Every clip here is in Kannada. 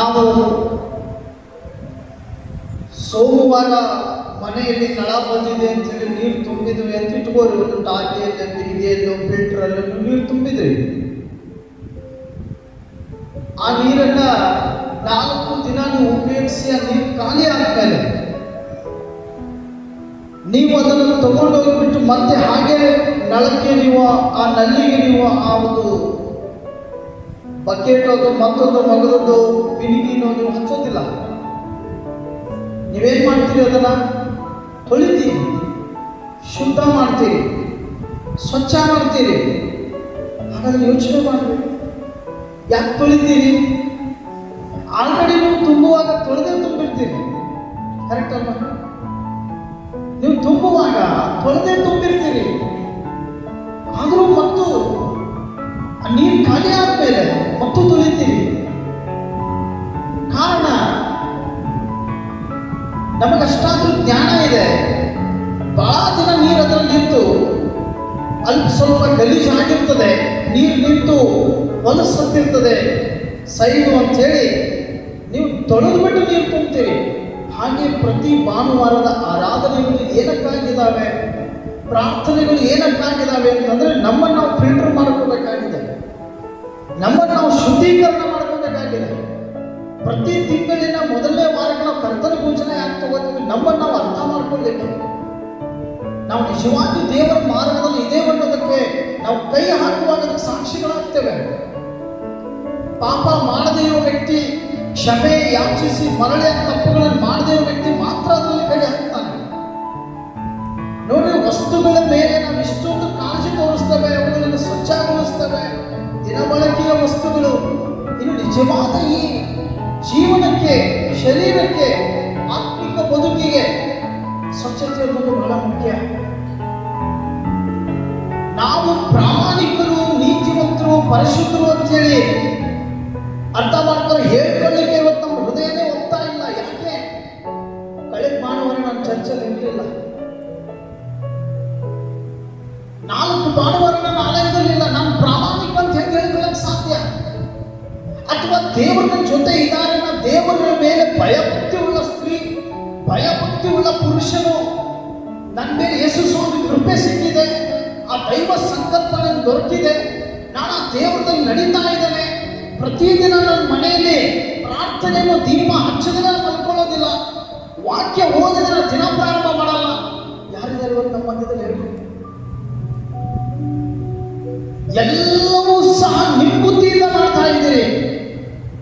ನಾವು ಸೋಮವಾರ ಮನೆಯಲ್ಲಿ ನಳ ಬಂದಿದೆ ಅಂತೇಳಿ ನೀರು ತುಂಬಿದ್ವಿ ಅಂತ ಇಟ್ಕೋರಿ. ಒಂದು ಟಾಕಿಯಲ್ಲಿ ಬಿರಿಗೆಯಲ್ಲೋ ಫಿಲ್ಟರಲ್ಲೂ ನೀರು ತುಂಬಿದ್ರಿ. ಆ ನೀರನ್ನ 4 ದಿನ ನೀವು ಉಪಯೋಗಿಸಿ ಆ ನೀರು ಖಾಲಿ ಆದ್ಮೇಲೆ ನೀವು ಅದನ್ನು ತಗೊಂಡೋಗ್ಬಿಟ್ಟು ಮತ್ತೆ ಹಾಗೆ ನಳಕ್ಕೆ ನೀವು ಆ ನಲ್ಲಿಗೆ ನೀವು ಆ ಒಂದು ಬಕೆಟ್ ಅದು ಮತ್ತೊಂದು ಮಗದೊಂದು ಬಿನಿಗಿನೋ ನೀವು ಹಚ್ಚೋದಿಲ್ಲ. ನೀವೇನ್ ಮಾಡ್ತೀರಿ? ಅದನ್ನ ತೊಳಿತೀರಿ, ಶುದ್ಧ ಮಾಡ್ತೀರಿ, ಸ್ವಚ್ಛ ಮಾಡ್ತೀರಿ. ಹಾಗಾದ್ರೆ ಯೋಚನೆ ಮಾಡಬೇಕು, ಯಾಕೆ ತೊಳಿತೀರಿ? ಆಲ್ರೆಡಿ ನೀವು ತುಂಬುವಾಗ ತೊಳೆದೇ ತುಂಬಿರ್ತೀರಿ, ಕರೆಕ್ಟ್ ಅಲ್ವಾ? ನೀವು ತುಂಬುವಾಗ ತೊಳೆದೇ ತುಂಬಿರ್ತೀರಿ. ಆದರೂ ಮತ್ತು ನೀರು ಖಾಲಿ ಆದ್ಮೇಲೆ ಮತ್ತು ತೊಳಿತೀರಿ. ಕಾರಣ ನಮಗಷ್ಟಾದ್ರೂ ಜ್ಞಾನ ಇದೆ. ಬಹಳ ದಿನ ನೀರು ಅದರಲ್ಲಿ ನಿಂತು ಅಲ್ಪ ಸ್ವಲ್ಪ ಗಲೀಜಾಗಿರ್ತದೆ, ನೀರು ನಿಂತು ಹೊಲಸತ್ತಿರ್ತದೆ ಸೈಡು ಅಂತೇಳಿ ನೀವು ತೊಳೆದು ಬಿಟ್ಟು ನೀರು ತುಂಬ್ತೀರಿ. ಹಾಗೆ ಪ್ರತಿ ಭಾನುವಾರದ ಆರಾಧನೆಗಳು ಏನಕ್ಕಾಗಿದ್ದಾವೆ, ಪ್ರಾರ್ಥನೆಗಳು ಏನಕ್ಕಾಗಿದ್ದಾವೆ ಅಂತಂದ್ರೆ ನಮ್ಮನ್ನು ನಾವು ಫಿಲ್ಟರ್ ಮಾಡ್ಕೋಬೇಕಾಗಿದೆ, ನಮ್ಮನ್ನು ನಾವು ಶುದ್ಧೀಕರಣ ಮಾಡ್ಕೋಬೇಕಾಗಿದೆ. ಪ್ರತಿ ತಿಂಗಳಿನ ಮೊದಲನೇ ವಾರಕ್ಕೆ ನಾವು ಕರ್ತನ ಪೂಜನೆ ಯಾಕೆ ತಗೋತೀವಿ? ನಮ್ಮನ್ನು ನಾವು ಅರ್ಥ ಮಾಡ್ಕೊಳ್ಳಿಕ್ಕೆ, ನಾವು ನಿಜವಾಗಿ ದೇವರ ಮಾರ್ಗದಲ್ಲಿ ಇದೇ ಅನ್ನೋದಕ್ಕೆ ನಾವು ಕೈ ಹಾಕುವಾಗ ಅದಕ್ಕೆ ಸಾಕ್ಷಿಗಳಾಗ್ತೇವೆ. ಪಾಪ ಮಾಡದೇ ಇರೋ ವ್ಯಕ್ತಿ, ಕ್ಷಮೆ ಯಾಚಿಸಿ ಮರಳಿಯ ತಪ್ಪುಗಳನ್ನು ಮಾಡದೇ ಇರೋ ವ್ಯಕ್ತಿ ಮಾತ್ರ ಅದರಲ್ಲಿ ಕೈ ಹಾಕ್ತಾನೆ. ನೋಡಿ, ವಸ್ತುಗಳ ಮೇಲೆ ನಾವು ಇಷ್ಟೊಂದು ಕಾಳಜಿ ತೋರಿಸ್ತೇವೆ, ಅವುಗಳನ್ನು ಸ್ವಚ್ಛಗೊಳಿಸ್ತೇವೆ, ದಿನ ಬಳಕೆಯ ವಸ್ತುಗಳು. ಇನ್ನು ನಿಜವಾದ ಈ ಜೀವನಕ್ಕೆ, ಶರೀರಕ್ಕೆ, ಆತ್ಮಿಕ ಬದುಕಿಗೆ ಸ್ವಚ್ಛತೆ ಅನ್ನೋದು ಬಹಳ ಮುಖ್ಯ. ನಾವು ಪ್ರಾಮಾಣಿಕರು, ನೀತಿವಂತರು, ಪರಿಶುದ್ಧರು ಅಂತೇಳಿ ಅರ್ಥ ಮಾಡ್ತಾರೆ ಹೇಳ್ಕೊಳ್ಳಿಕ್ಕೆ ಇವತ್ತು ನಮ್ಮ ಹೃದಯನೇ ಹೋಗ್ತಾ ಇಲ್ಲ. ಯಾಕೆ? ಕಳೆದ ಭಾನುವಾರ ನಾನು ಚರ್ಚೆಯಲ್ಲಿ ಇರಲಿಲ್ಲ, 4 ಭಾನುವಾರ ನಾನು ಆಲಯದಲ್ಲಿಲ್ಲ. ನಾನು ಪ್ರಾಮಾಣಿಕ ಅಂತ ಹೇಗೆ ಹೇಳ್ಕೊಳ್ಳಕ್ಕೆ ಸಾಧ್ಯ? ಅಥವಾ ದೇವರ ಜೊತೆ ಇದ್ದಾರೆ, ದೇವರ ಮೇಲೆ ಭಯಭಕ್ತಿ ಉಳ್ಳ ಸ್ತ್ರೀ, ಭಯಭಕ್ತಿ ಉಳ್ಳ ಪುರುಷನು, ನನ್ನ ಮೇಲೆ ಯೇಸು ಸ್ವಾಮಿ ಕೃಪೆ ಸಿಕ್ಕಿದೆ, ಆ ದೈವ ಸಂಕಲ್ಪ ನನಗೆ ದೊರಕಿದೆ, ನಾನು ಆ ದೇವರದಲ್ಲಿ ನಡೀತಾ ಇದ್ದೇನೆ. ಪ್ರತಿದಿನ ನನ್ನ ಮನೆಯಲ್ಲಿ ಪ್ರಾರ್ಥನೆಯನ್ನು ದೀಪ ಹಚ್ಚದಿನ ಮಲ್ಕೊಳ್ಳೋದಿಲ್ಲ, ವಾಕ್ಯ ಓದಿದ್ರೆ ದಿನ ಪ್ರಾರಂಭ ಮಾಡಲ್ಲ. ಯಾರಿದ್ದಾರೆ ಇವತ್ತು ನಮ್ಮ ಮಧ್ಯದಲ್ಲಿ ಹೇಳಿ? ಎಲ್ಲವೂ ಸಹ ನಿಂಬುತ್ತಿಯಿಂದ ಮಾಡ್ತಾ ಇದ್ದೀರಿ.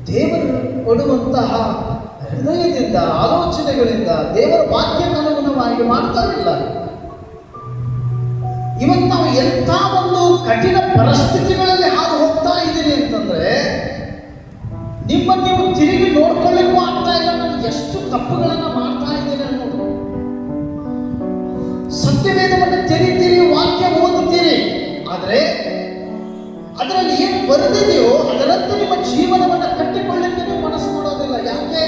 ದೇವರು ಕೊಡುವಂತಹ ಹೃದಯದಿಂದ, ಆಲೋಚನೆಗಳಿಂದ, ದೇವರ ವಾಕ್ಯಕ್ಕನುಗುಣವಾಗಿ ಮಾಡ್ತಾ ಇಲ್ಲ. ಇವತ್ತು ನಾವು ಎಂಥ ಒಂದು ಕಠಿಣ ಪರಿಸ್ಥಿತಿಗಳಲ್ಲಿ ಹಾದು ಹೋಗ್ತಾ ಇದ್ದೀರಿ ಅಂತಂದ್ರೆ ನಿಮ್ಮನ್ನು ನೀವು ತಿರುಗಿ ನೋಡ್ಕೊಳ್ಳಿಕ್ಕೂ ಆಗ್ತಾ ಇಲ್ಲ. ನಾನು ಎಷ್ಟು ತಪ್ಪುಗಳನ್ನ ಮಾಡ್ತಾ ಇದ್ದೇನೆ ಅನ್ನೋದು. ಸತ್ಯವೇದವನ್ನು ತೆರೀತೀರಿ, ವಾಕ್ಯ ಓದುತ್ತೀರಿ, ಆದರೆ ಅದರಲ್ಲಿ ಏನು ಬರೆದಿದೆಯೋ ಅದರಂತೆ ನಿಮ್ಮ ಜೀವನವನ್ನು ಕಟ್ಟಿಕೊಳ್ಳಿಕ್ಕೆ ನೀವು ಮನಸ್ಸು ಮಾಡೋದಿಲ್ಲ. ಯಾಕೆ?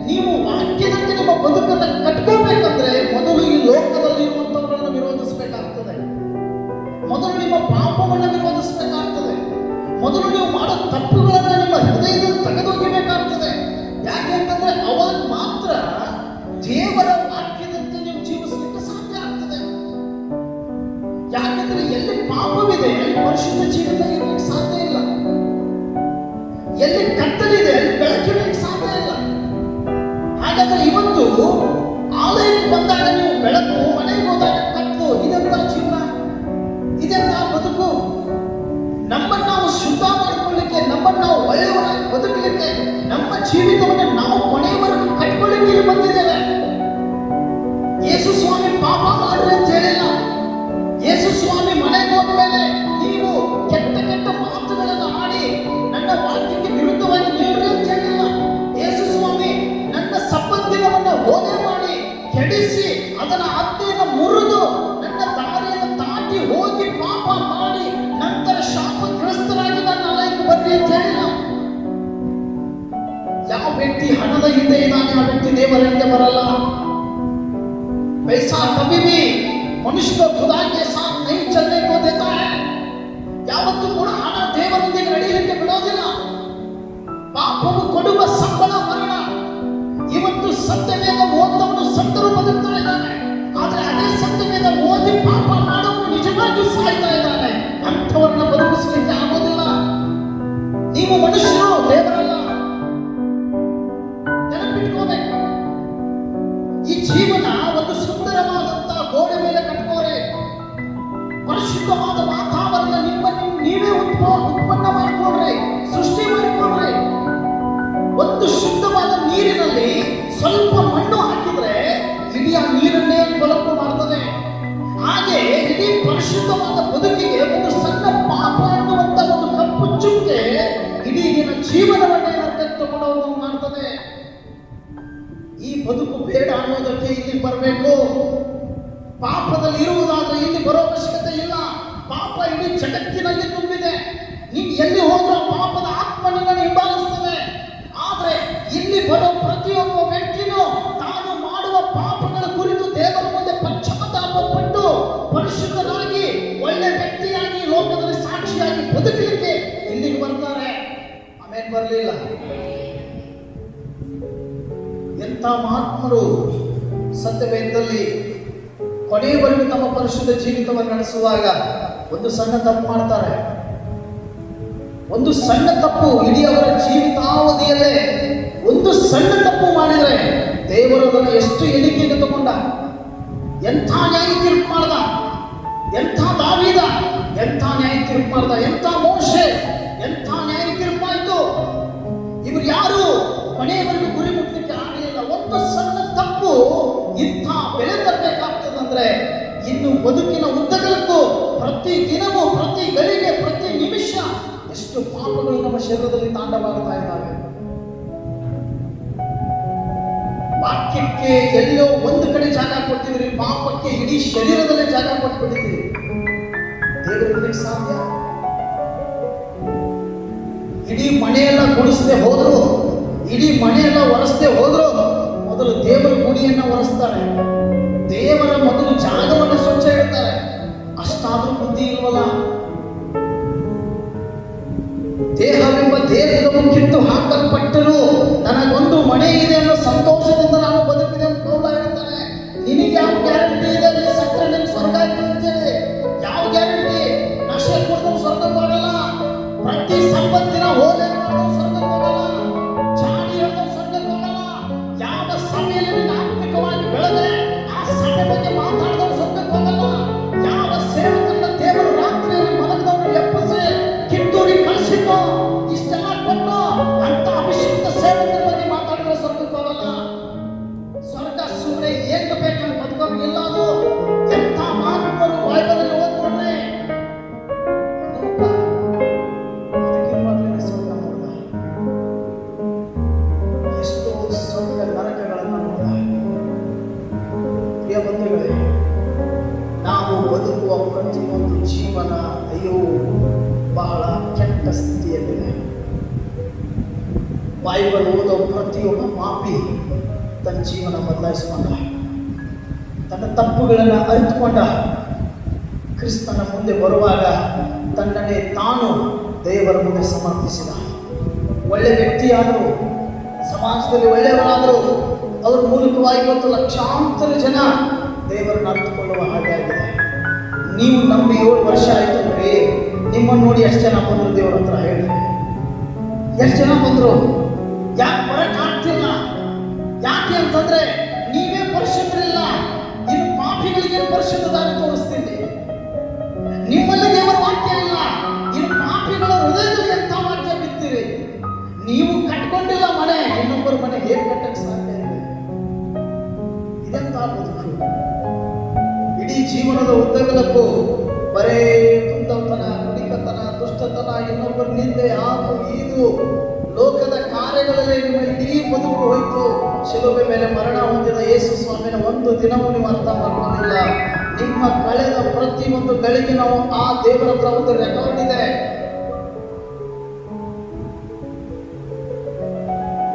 ನೀವು ವಾಕ್ಯದಂತೆ ನಿಮ್ಮ ಬದುಕನ್ನು ಕಟ್ಕೋಬೇಕಂದ್ರೆ ಮೊದಲು ಈ ಲೋಕದಲ್ಲಿ ಇರುವಂತವುಗಳನ್ನು ವಿರೋಧಿಸಬೇಕಾಗ್ತದೆ, ಮೊದಲು ನಿಮ್ಮ ಪಾಪವನ್ನು ವಿರೋಧಿಸಬೇಕಾಗ್ತದೆ, ಮೊದಲು ನೀವು ಮಾಡೋ ತಪ್ಪುಗಳನ್ನು ನಿಮ್ಮ ಹೃದಯದಲ್ಲಿ ತೆಗೆದೋಗಿಬೇಕಾಗ್ತದೆ. ಯಾಕೆ ಅಂತಂದ್ರೆ ಅವಾಗ ಮಾತ್ರ ದೇವರ ವಾಕ್ಯದಂತೆ ನೀವು ಜೀವಿಸಲಿಕ್ಕೆ ಸಾಧ್ಯ ಆಗ್ತದೆ. ಯಾಕಂದ್ರೆ ಎಲ್ಲಿ ಪಾಪವಿದೆ ಅಲ್ಲಿ ಪರಿಶುದ್ಧ ಜೀವಿತ ಇರಲಿಕ್ಕೆ ಸಾಧ್ಯ ಇಲ್ಲ, ಎಲ್ಲಿ ಕತ್ತಲಿದೆ ಅಲ್ಲಿ ಬೆಳಕಿರಲಿಕ್ಕೆ ಸಾಧ್ಯ ಇಲ್ಲ. ಹಾಗಾದ್ರೆ ಇವತ್ತು ಆಲಯಕ್ಕೆ ಬಂದಾಗ ನೀವು ಬೆಳಕು, ಮನೆಗೆ ಹೋದಾಗ ಕತ್ತಲು, ಇದೆಂತ ಜೀವನ, ಇದೆಂತ ಬದುಕು? ನಮ್ಮನ್ನು ನಾವು ಶುದ್ಧ ಮಾಡಿಕೊಳ್ಳಿಕ್ಕೆ, ನಮ್ಮನ್ನು ನಾವು ಒಳ್ಳೆಯವರಾಗಿ ಬದುಕಲಿಕ್ಕೆ, ನಮ್ಮ ಜೀವಿತವನ್ನು ನಾವು ಕೊನೆಯವರೆಗೂ ಕಟ್ಕೊಳ್ಳಿಕ್ಕೆ ಬಂದಿದ್ದೇವೆ. ಯೇಸು ಸ್ವಾಮಿ ಪಾಪ ಮಾಡ್ರಿ ಅಂತ ಹೇಳಿಲ್ಲ. ಯೇಸು ಸ್ವಾಮಿ ಮನೆಗೆ ಹೋದ್ಮೇಲೆ ನೀವು ಕೆಟ್ಟ ಕೆಟ್ಟ ಮಾತುಗಳನ್ನು ಆಡಿ ನನ್ನ ವಾಕ್ಯಕ್ಕೆ ವಿರುದ್ಧವಾಗಿ ನಿಲ್ರಿ ಅಂತ ಹೇಳಿಲ್ಲ. ಯೇಸು ಸ್ವಾಮಿ ನನ್ನ ಸಂಬಂಧಿಕವನ್ನು ಹೋದೆ ಮಾಡಿ ಕೆಡಿಸಿ ಅದನ್ನ ಆಜ್ಞೆಯನ್ನು ಮುರಿದು ನನ್ನ ದಾರಿಯನ್ನು ದಾಟಿ ಹೋಗಿ ಪಾಪ ಮಾಡಿ ನಂತರ ಶಾಪಗ್ರಸ್ತರಾಗಿ ನನ್ನ ಆಲಯಕ್ಕೆ ಬರ್ರಿ ಅಂತ ಹೇಳಿಲ್ಲ. ಯಾವ ವ್ಯಕ್ತಿ ಹಣದ ಹಿಂದೆ ಇದ್ದಾನೆ ಆ ವ್ಯಕ್ತಿ ದೇವರ ಹಿಂದೆ ಬರಲ್ಲ. पैसा कभी भी मनुष्य को खुदा के साथ नहीं चलने को देता है. ಯಾವತ್ತೂ ಕೂಡ ಹಣ ದೇವರೊಂದಿಗೆ ನಡೆಯಲಿಕ್ಕೆ ಬಿಡೋದಿಲ್ಲ. ಪಾಪ ಪಾಪವು ಕೊಡುವ ಸಂಬಳ ಮರಣ. ಇವತ್ತು ಸತ್ಯವೇದ ಓದವನು ಸತ್ತರೂ ಬದುಕ್ತಾ ಇದ್ದಾನೆ, ಆದ್ರೆ ಅದೇ ಸತ್ಯವೇದ ಓದಿ ಪಾಪ ಮಾಡುವನು ನಿಜವಾಗಿಯೂ ಸಾಯ್ತಾ ಇದ್ದಾನೆ. ಅಂಥವರನ್ನ ಬದುಕಿಸಲಿಕ್ಕೆ ಆಗೋದಿಲ್ಲ. ನೀವು ಮನುಷ್ಯರು, ದೇವರಲ್ಲ. ನೆನಪಿಟ್ಕೋಬೇಕು. ಈ ಜೀವನ ಒಂದು ಸುಂದರವಾದಂತಹ ಗೋಡೆ ಮೇಲೆ ಕಟ್ಕೋರೆ. ಪರಿಶುದ್ಧವಾದ ವಾತಾವರಣ ನೀವೇ ಉತ್ಪನ್ನ ಮಾಡಿಕೊಡ್ರಿ, ಸೃಷ್ಟಿ ಮಾಡಿಕೊಡ್ರಿ. ಒಂದು ಶುದ್ಧವಾದ ನೀರಿನಲ್ಲಿ ಸ್ವಲ್ಪ ಮಣ್ಣು ಹಾಕಿದ್ರೆ ಇಡೀ ಆ ನೀರನ್ನೇ ಕೊಲಪು ಮಾಡ್ತದೆ. ಹಾಗೆ ಇಡೀ ಪರಿಶುದ್ಧವಾದ ಬದುಕಿಗೆ ಒಂದು ಸಣ್ಣ ಪಾಪ ಅನ್ನುವಂತ ಒಂದು ಕಪ್ಪು ಚುಕ್ಕೆ ಇಡೀ ದಿನ ಜೀವನವನ್ನೇ ತಗೊಂಡು ಮಾಡ್ತದೆ. ಈ ಬದುಕು ಬೇಡ ಅನ್ನೋದಕ್ಕೆ ಇಲ್ಲಿ ಬರಬೇಕು. ಪಾಪದಲ್ಲಿ ಇರುವುದಾದ್ರೆ ಇಲ್ಲಿ ಬರೋ ಅವಶ್ಯಕತೆ ಇಲ್ಲ. ಪಾಪ ಇಡೀ ಜಗತ್ತಿನಲ್ಲಿ ತುಂಬಿದೆ. ನೀವು ಎಲ್ಲಿ ಹೋದ್ರೂ ಪಾಪದ ಆತ್ಮನನ್ನು ಹಿಂಬಾಲಿಸ್ತದೆ. ಆದ್ರೆ ಇಲ್ಲಿ ಬರೋ ಪ್ರತಿಯೊಬ್ಬ ವ್ಯಕ್ತಿನೂ ತಾನು ಮಾಡುವ ಪಾಪಗಳ ಕುರಿತು ದೇವರ ಮುಂದೆ ಪಶ್ಚಾತ್ತಾಪ ಪಟ್ಟು ಪರಿಶುದ್ಧನಾಗಿ ಒಳ್ಳೆ ವ್ಯಕ್ತಿಯಾಗಿ ಲೋಕದಲ್ಲಿ ಸಾಕ್ಷಿಯಾಗಿ ಬದುಕಲಿಕ್ಕೆ ಇಲ್ಲಿಗೆ ಬರ್ತಾರೆ. ಆಮೇಲೆ ಬರಲಿಲ್ಲ. ಎಂಥ ಮಹಾತ್ಮರು ಸತ್ಯವೇದದಲ್ಲಿ ಕೊನೆಯವರೆಗೂ ತಮ್ಮ ಪರಿಶುದ್ಧ ಜೀವಿತವನ್ನು ನಡೆಸುವಾಗ ಒಂದು ಸಣ್ಣ ತಪ್ಪು ಮಾಡ್ತಾರೆ. ಒಂದು ಸಣ್ಣ ತಪ್ಪು ಇಡೀ ಅವರ ಜೀವಿತಾವಧಿಯಲ್ಲೇ ಒಂದು ಸಣ್ಣ ತಪ್ಪು ಮಾಡಿದರೆ ದೇವರು ಅದನ್ನು ಎಷ್ಟು ಎಣಿಕೆಗೆ ತಗೊಂಡ. ಎಂಥ ನ್ಯಾಯ ತೀರ್ಪು ಮಾಡ್ದ, ಎಂಥ ದಾವೀದ ಎಂಥ ನ್ಯಾಯ ತೀರ್ಪು ಮಾಡ್ದ, ಎಂಥ ಮೋಶೆ ಎಂಥ ನ್ಯಾಯ ತೀರ್ಪು ಆಯ್ತು. ಇವರು ಯಾರು ಕೊನೆಯವರೆಗೂ ಗುರಿ ಮುಟ್ಟಲಿಕ್ಕೆ ಆಗಲಿಲ್ಲ. ಒಂದು ಸಣ್ಣ ತಪ್ಪು ಇಂಥ ಬೆಲೆ ತರಬೇಕಾಗ್ತದಂದ್ರೆ ಇನ್ನು ಬದುಕಿನ ಉದ್ದಗಲಕ್ಕೂ ಪ್ರತಿ ದಿನವೂ ಪ್ರತಿ ಗಳಿಗೆ ಪ್ರತಿ ನಿಮಿಷ ಎಷ್ಟು ಪಾಪಗಳು ನಮ್ಮ ಶರೀರದಲ್ಲಿ ತಾಂಡವಾಗ್ತಾ ಇದ್ದಾವೆ. ವಾಕ್ಯಕ್ಕೆ ಎಲ್ಲೋ ಒಂದು ಕಡೆ ಜಾಗ ಕೊಟ್ಟಿದ್ರಿ, ಪಾಪಕ್ಕೆ ಇಡೀ ಶರೀರದಲ್ಲೇ ಜಾಗ ಕೊಟ್ಬಿಟ್ಟಿದ್ದೀರಿ. ದೇವರಿಗೆ ಸಾಧ್ಯ? ಇಡೀ ಮನೆಯೆಲ್ಲ ಗುಡಿಸದೆ ಹೋದ್ರು, ಇಡೀ ಮನೆಯೆಲ್ಲ ಒರೆಸದೆ ಹೋದ್ರು ಮೊದಲು ದೇವರ ಗುಡಿಯನ್ನ ಒರೆಸ್ತಾರೆ. ದೇವರ ಮೊದಲು ಜಾಗವನ್ನು ಸ್ವಚ್ಛ ಇಡ್ತಾರೆ. ಅಷ್ಟಾದ್ರೂ ಬುದ್ಧಿ ಇಲ್ವಲ್ಲ. ದೇಹವೆಂಬ ದೇಹವು ಕಿತ್ತು ಹಾಕಲ್ಪಟ್ಟರು ನನಗೊಂದು ಮನೆ ಇದೆ ಅನ್ನೋ ಸಂತೋಷದಿಂದ ನಾನು ಬದುಕಿದೆ ಅಂತ ಪೌಲ ಹೇಳ್ತಾನೆ. ನಿನಗೆ ಯಾವ ಗ್ಯಾರಂಟಿ ಇದೆ? ನೀನು ಸಕ್ಕರೆ ನಿನ್ ಸ್ವರ್ಗ ಅಂತೇಳಿ ಯಾವ ಗ್ಯಾರಂಟಿ? ನಶೆ ಕೊಡೋದು ಸ್ವರ್ಗಕ್ಕೆ ಹೋಗಲ್ಲ. ಪ್ರತಿ ಸಂಪತ್ತಿನ ಹೋದೆ ಸ್ವರ್ಗಕ್ಕೆ ಹೋಗಲ್ಲ. ಚಾಡಿ ಹೇಳೋದು ಸ್ವರ್ಗಕ್ಕೆ ಹೋಗಲ್ಲ. ಯಾವ ಸಭೆಯಲ್ಲಿ ನೀನು ಆತ್ಮಿಕವಾಗಿ ಬೆಳೆದೆ ಆ ಸಭೆ ಬಗ್ಗೆ ಮಾತಾಡಿದವರು ಸ್ವರ್ಗಕ್ಕೆ ಹೋಗಲ್ಲ. ಯಾವ ಸೇವಕರನ್ನ ದೇವರು ರಾತ್ರಿಯಲ್ಲಿ ಮಲಗದವರು ಎಪ್ಪಸೆ ಕಿತ್ತೂರಿ ಕಳಿಸಿದ್ದು ಇಷ್ಟೆಲ್ಲ ಕೊಟ್ಟು ಅಂತ ಅಭಿಷಿಕ್ತ ಸೇವಕರ ಬಗ್ಗೆ ಮಾತಾಡಿದ್ರೆ ಸ್ವರ್ಗಕ್ಕೆ ಹೋಗಲ್ಲ. ಸ್ವರ್ಗ ಸುಮ್ಮನೆ ಏಕ ಬೇಕಂತ ಬದುಕೋಗಿಲ್ಲ. ಅದು ಎಂಥ ಮಹಾತ್ಮರು ಬೈಬಲಲ್ಲಿ ಓದ್ಕೊಂಡ್ರೆ ಎಷ್ಟೋ ಸ್ವರ್ಗ ನರಕಗಳನ್ನು ನೋಡ. ಪ್ರಿಯ ಬಂಧುಗಳೇ, ನಾವು ಬದುಕುವ ಪ್ರತಿಯೊಂದು ಜೀವನ ಅಯ್ಯೋ ಬಹಳ ಕೆಟ್ಟ ಸ್ಥಿತಿಯಲ್ಲಿದೆ. ಬೈಬಲ್ ಓದೋ ಪ್ರತಿಯೊಬ್ಬ ಪಾಪಿ ತನ್ನ ಜೀವನ ಬದಲಾಯಿಸಿಕೊಂಡ, ತನ್ನ ತಪ್ಪುಗಳನ್ನು ಅರಿತುಕೊಂಡ, ಕ್ರಿಸ್ತನ ಮುಂದೆ ಬರುವಾಗ ತನ್ನನ್ನೇ ತಾನು ದೇವರ ಮುಂದೆ ಸಮರ್ಪಿಸಿದ. ಒಳ್ಳೆ ವ್ಯಕ್ತಿಯಾದರು, ಸಮಾಜದಲ್ಲಿ ಒಳ್ಳೆಯವರಾದರು. ಅವ್ರ ಮೂಲಕವಾಗಿ ಇವತ್ತು ಲಕ್ಷಾಂತರ ಜನ ದೇವರನ್ನು ಅರ್ಥಕೊಳ್ಳುವ ಹಾಗೆ ಆಗಿದೆ. ನೀವು ನಂಬಿ 7 ವರ್ಷ ಆಯ್ತು ನೋಡಿ, ನಿಮ್ಮನ್ನು ನೋಡಿ ಎಷ್ಟು ಜನ ಬಂದರು ದೇವರ ಹತ್ರ ಹೇಳಿ? ಎಷ್ಟು ಜನ ಬಂದರು? ಯಾಕೆ ಬರಕ್ ಆಗ್ತಿಲ್ಲ? ಯಾಕೆ ಅಂತಂದ್ರೆ ನೀವೇ ಪರಿಶುದ್ಧರಿಲ್ಲ. ಇನ್ನು ಪಾಪಿಗಳಿಗೆ ಪರಿಶುದ್ಧ ದಾರಿ ತೋರಿಸ್ತೀನಿ. ನಿಮ್ಮಲ್ಲಿ ದೇವರ ವಾಕ್ಯ ಇಲ್ಲ. ಇನ್ನು ಪಾಪಿಗಳ ಹೃದಯದಲ್ಲಿ ಎಂಥ ವಾಕ್ಯ ಬಿತ್ತೀರಿ? ನೀವು ಕಟ್ಕೊಂಡಿಲ್ಲ ಮನೆ, ಇನ್ನೊಬ್ಬರ ಮನೆ ಹೇಗೆ ಕಟ್ಟಕ್ಕೆ ಸಾಧ್ಯ ಇದೆ? ಇದೆಂತ ಬದುಕು? ಇಡೀ ಜೀವನದ ಉದ್ದಗಲಕ್ಕೂ ಬರೇ ತುಂಡತನ, ಕುಡಿಕತನ, ದುಷ್ಟತನ, ಇನ್ನೊಬ್ಬರ ನಿಂದೆ, ಹಾಗೂ ಇದು ಲೋಕದ ಕಾರ್ಯಗಳಲ್ಲಿ ನಿಮ್ಮ ಇಡೀ ಬದುಕು ಹೋಯಿತು. ಶಿಲುಬೆ ಮೇಲೆ ಮರಣ ಹೊಂದಿದ ಯೇಸು ಸ್ವಾಮಿನ ಒಂದು ದಿನವೂ ನೀವು ಅರ್ಥ ಮಾಡ್ಕೊಂಡಿಲ್ಲ. ನಿಮ್ಮ ಕಳೆದ ಪ್ರತಿಯೊಂದು ಗಳಿಗೆ ನಾವು ಆ ದೇವರ ಹತ್ರ ಒಂದು ರೆಕಾರ್ಡ್ ಇದೆ.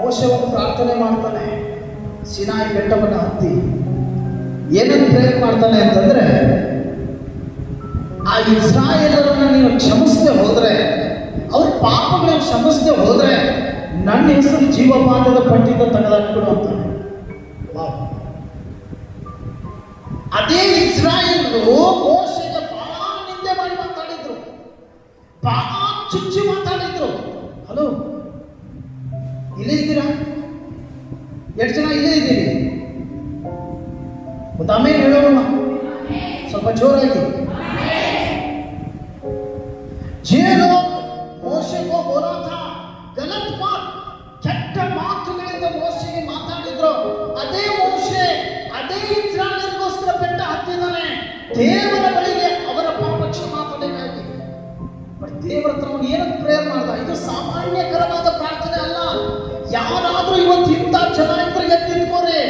ಮೋಶೆ ಒಂದು ಪ್ರಾರ್ಥನೆ ಮಾಡ್ತಾನೆ, ಸಿನಾಯಿ ಬೆಟ್ಟವನ್ನು ಹತ್ತಿ. ಏನನ್ನು ಪ್ರೇರಣೆ ಮಾಡ್ತಾನೆ ಅಂತಂದ್ರೆ, ಆ ಇಸ್ರಾಯೇಲರನ್ನ ನೀನು ಕ್ಷಮಿಸದೆ ಹೋದ್ರೆ, ಅವ್ರ ಪಾಪಗಳನ್ನು ಕ್ಷಮಿಸದೆ ಹೋದ್ರೆ ನನ್ನ ಹೆಸರು ಜೀವಮಾನದ ಪಟ್ಟಿಯಿಂದ ತೆಗೆದಾಕ್ಬಿಡು ಅಂತಾನೆ. ಅದೇ ಇಸ್ರಾಯೇಲರು ಮೋಶೆಗೆ ಬಹಳ ನಿಂದೆ ಮಾಡಿ ಮಾತಾಡಿದ್ರು, ಬಹಳ ಚುಚ್ಚಿ ಮಾತಾಡಿದ್ರು. ಹಲೋ, ಇಲ್ಲೇ ಇದ್ದೀರಾ? ಎಷ್ಟು ಜನ ಇಲ್ಲೇ ಇದ್ದೀರಿ? ಒಂದು ಆಮೇಲೆ ಹೇಳೋಣ ಸ್ವಲ್ಪ ಜೋರಾಗಿ. ಜೇನು ಮೋಶೆಗೂ ಬೋಲಾತ ಗಲತ್ ಮಾತು, ಕೆಟ್ಟ ಮಾತುಗಳಿಂದ ಮೋಶೆಗೆ ಮಾತಾಡಿದ್ರು. ಅದೇ ಮೋಶೆ ಅದೇ ಇಸ್ರಾಯೇಲರಿಗೋಸ್ಕರ ಬೆಟ್ಟ ಹತ್ತಿದ್ದಾನೆ ದೇವರ ಬಳಿಗೆ ಅವರ ಪಾಪ ಕ್ಷಮಾಪಣೆಗಾಗಿ. ಬಟ್ ದೇವರ ಹತ್ರ ಅವನು ಏನಕ್ಕೆ ಪ್ರೇಯರ್ ಮಾಡ್ದ? ಇದು ಸಾಮಾನ್ಯಕರವಾದ ಪ್ರಾರ್ಥನೆ ಅಲ್ಲ. ಯಾರಾದ್ರೂ ಇವತ್ತು ಇಂಥ ಜನ ಇದ್ರೆ ಎದ್ದು ನಿಂತ್ಕೋರೆ,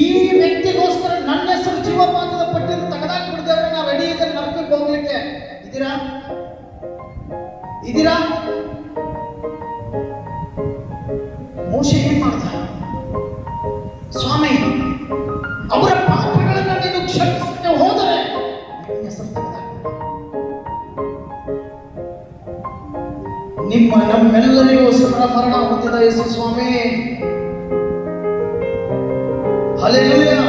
ಈ ವ್ಯಕ್ತಿಗೋಸ್ಕರ ನನ್ನ ಹೆಸರು ಜೀವಮಾನದ ಪಟ್ಟಿಯನ್ನು ತೆಗೆದಾಕ್ಬಿಡ್ತೇವೆ, ನಾವು ರೆಡಿ ಇದ್ದರೆ ನರಕಕ್ಕೆ ಹೋಗ್ಲಿಕ್ಕೆ. ಇದ್ದೀರಾ? ಇದ್ದೀರಾ? ಮೋಶೆ ಏನ್ ಮಾಡ್ದ? ಸ್ವಾಮಿ, ಅವರ ಪಾಪಗಳನ್ನು ನೀನು ಕ್ಷಮಿಸದೆ ಹೋದರೆ ನನ್ನ ಹೆಸರು ತೆಗೆದಾಕ್ಬಿಡು. ನಮ್ಮೆಲ್ಲರಿಗೋಸ್ಕರ ಮರಣ ಹೊಂದಿದ ಯೇಸು ಸ್ವಾಮಿ, ಹಲ್ಲೆಲೂಯಾ.